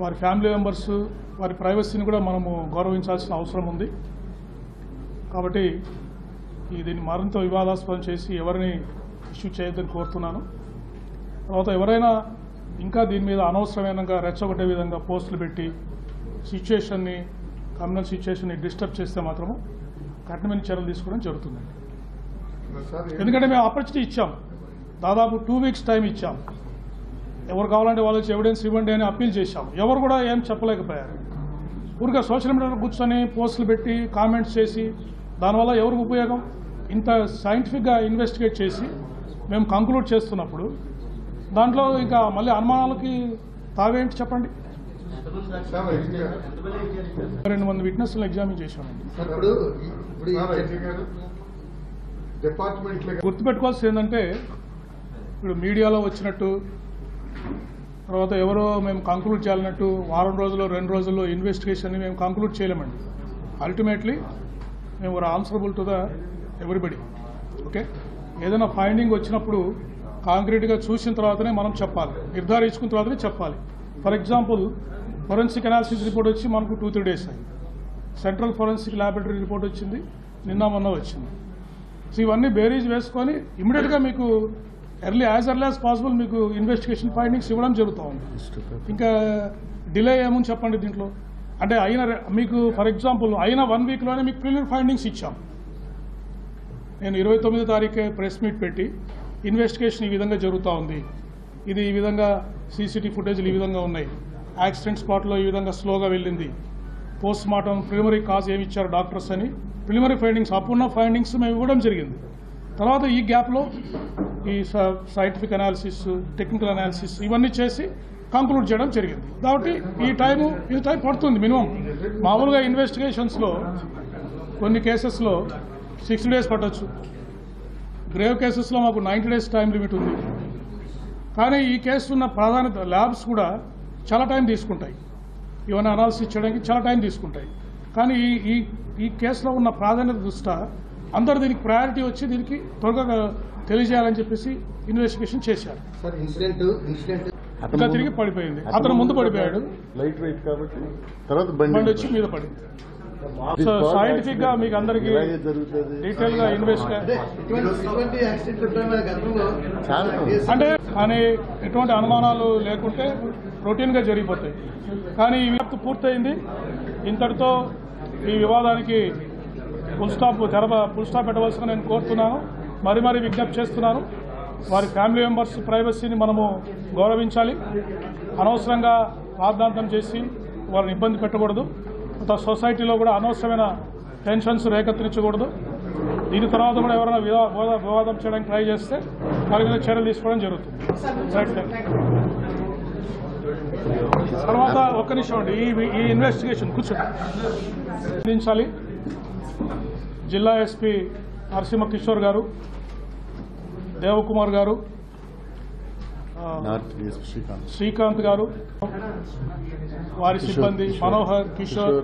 వారి ఫ్యామిలీ మెంబర్స్, వారి ప్రైవసీని కూడా మనము గౌరవించాల్సిన అవసరం ఉంది. కాబట్టి దీన్ని మరింత వివాదాస్పదం చేసి ఎవరిని ఇష్యూ చేయొద్దని కోరుతున్నాను. తర్వాత ఎవరైనా ఇంకా దీని మీద అనవసరమైనగా రెచ్చగొట్టే విధంగా పోస్టులు పెట్టి సిచ్యుయేషన్ని, కమ్యూనల్ సిచ్యుయేషన్ని డిస్టర్బ్ చేస్తే మాత్రము కఠినమైన చర్యలు తీసుకోవడం జరుగుతుందండి. ఎందుకంటే మేము ఆపర్చునిటీ ఇచ్చాం, దాదాపు 2 వీక్స్ టైం ఇచ్చాం. ఎవరు కావాలంటే వాళ్ళకి ఎవిడెన్స్ ఇవ్వండి అని అప్పీల్ చేశాం. ఎవరు కూడా ఏం చెప్పలేకపోయారు. ఊరిగా సోషల్ మీడియాలో కూర్చొని పోస్టులు పెట్టి కామెంట్స్ చేసి దానివల్ల ఎవరికి ఉపయోగం? ఇంత సైంటిఫిక్గా ఇన్వెస్టిగేట్ చేసి మేము కంక్లూడ్ చేస్తున్నప్పుడు దాంట్లో ఇంకా మళ్ళీ అనుమానాలకి తావేంటి చెప్పండి. 2 మంది విట్నెస్లను ఎగ్జామిన్ చేశామండి. గుర్తుపెట్టుకోవాల్సింది ఏంటంటే, ఇప్పుడు మీడియాలో వచ్చినట్టు తర్వాత ఎవరో మేము కంక్లూడ్ చేయాలన్నట్టు వారం రోజుల్లో 2 రోజుల్లో ఇన్వెస్టిగేషన్ని మేము కంక్లూడ్ చేయలేమండి. అల్టిమేట్లీ మేము answerable to the everybody. Okay, ఏదైనా ఫైండింగ్ వచ్చినప్పుడు కాంక్రీట్గా చూసిన తర్వాతనే మనం చెప్పాలి, నిర్ధారించుకున్న తర్వాతనే చెప్పాలి. For example, forensic analysis report వచ్చి మనకు 2-3 డేస్ అయింది. సెంట్రల్ ఫోరెన్సిక్ ల్యాబొరేటరీ రిపోర్ట్ వచ్చింది, నిన్న మొన్న వచ్చింది. సో ఇవన్నీ బేరీజ్ వేసుకొని ఇమీడియట్గా మీకు ఎర్లీ యాజ్ పాసిబుల్ మీకు ఇన్వెస్టిగేషన్ ఫైండింగ్స్ ఇవ్వడం జరుగుతూ ఉంది. ఇంకా డిలే ఏముంది చెప్పండి దీంట్లో? అంటే మీకు ఫర్ ఎగ్జాంపుల్ అయిన 1 వీక్లోనే మీకు ప్రిలిమినరీ ఫైండింగ్స్ ఇచ్చాం. నేను 29వ తారీఖే ప్రెస్ మీట్ పెట్టి ఇన్వెస్టిగేషన్ ఈ విధంగా జరుగుతూ ఉంది, ఇది ఈ విధంగా సీసీటీవీ ఫుటేజ్లు ఈ విధంగా ఉన్నాయి, యాక్సిడెంట్ స్పాట్లో ఈ విధంగా స్లోగా వెళ్ళింది, పోస్ట్ మార్టం ప్రిలిమినరీ కాజ్ ఏమి ఇచ్చారు డాక్టర్స్ అని ప్రిలిమినరీ ఫైండింగ్స్, అప్పుడున్న ఫైండింగ్స్ మేము ఇవ్వడం జరిగింది. తర్వాత ఈ గ్యాప్లో ఈ సైంటిఫిక్ అనాలిసిస్, టెక్నికల్ అనాలిసిస్ ఇవన్నీ చేసి కంక్లూడ్ చేయడం జరిగింది. కాబట్టి ఈ టైం పడుతుంది మినిమం. మామూలుగా ఇన్వెస్టిగేషన్స్లో కొన్ని కేసెస్లో 60 డేస్ పట్టవచ్చు, గ్రేవ్ కేసెస్లో మాకు 90 డేస్ టైం లిమిట్ ఉంది. కానీ ఈ కేసు ఉన్న ప్రాధాన్యత ల్యాబ్స్ కూడా చాలా టైం తీసుకుంటాయి, ఇవన్నీ అనాలిసిస్ చేయడానికి చాలా టైం తీసుకుంటాయి. కానీ ఈ కేసులో ఉన్న ప్రాధాన్యత దృష్ట్యా అందరూ దీనికి ప్రయారిటీ వచ్చి దీనికి త్వరగా తెలియజేయాలని చెప్పేసి ఇన్వెస్టిగేషన్ చేశారు. ఇంకా తిరిగి పడిపోయింది, అతను ముందు పడిపోయాడు, లైట్ వెయిట్ కాబట్టి తర్వాత బండి వచ్చి మీద పడింది. సో సైంటిఫిక్ గా మీకు అందరికి డీటెయిల్ గా అంటే అని ఎటువంటి అనుమానాలు లేకుంటే రొటీన్ గా జరిగిపోతాయి. కానీ ఈ వ్యాప్తి పూర్తయింది. ఇంతటితో ఈ వివాదానికి ఫుల్ స్టాప్ పెట్టవలసిన నేను కోరుతున్నాను, మరీ విజ్ఞప్తి చేస్తున్నాను. వారి ఫ్యామిలీ మెంబర్స్ ప్రైవసీని మనము గౌరవించాలి. అనవసరంగా రాద్ధాంతం చేసి వారిని ఇబ్బంది పెట్టకూడదు. సొసైటీలో కూడా అనవసరమైన టెన్షన్స్ రేకెత్తించకూడదు. దీని తర్వాత కూడా ఎవరైనా వివాదం చేయడానికి ట్రై చేస్తే వారి మీద చర్యలు తీసుకోవడం జరుగుతుంది. తర్వాత ఒక్క నిమిషం అండి, ఈ ఇన్వెస్టిగేషన్ కూర్చోండి. జిల్లా ఎస్పీ నరసింహ కిషోర్ గారు, దేవకుమార్ గారు, నార్త్ డిఎస్పీ శ్రీకాంత్ గారు, వారి సిబ్బంది మనోహర్, కిషోర్,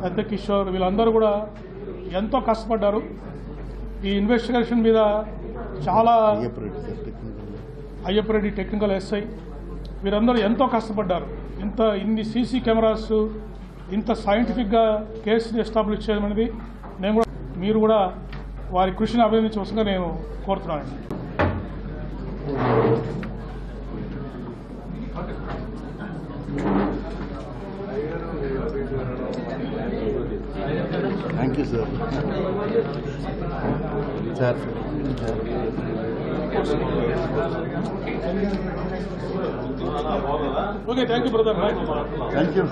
పెద్ద కిషోర్, వీళ్ళందరూ కూడా ఎంతో కష్టపడ్డారు. ఈ ఇన్వెస్టిగేషన్ మీద చాలా అయ్యప్పరెడ్డి టెక్నికల్ ఎస్ఐ వీరందరూ ఎంతో కష్టపడ్డారు. ఇన్ని సీసీ కెమెరాస్ ఇంత సైంటిఫిక్గా కేసుని ఎస్టాబ్లిష్ చేయడం అనేది మీరు కూడా వారి కృషిని అభినందించవలసిందిగా నేను కోరుతున్నాను. Thank you sir. Okay, thank you brother. Thank you.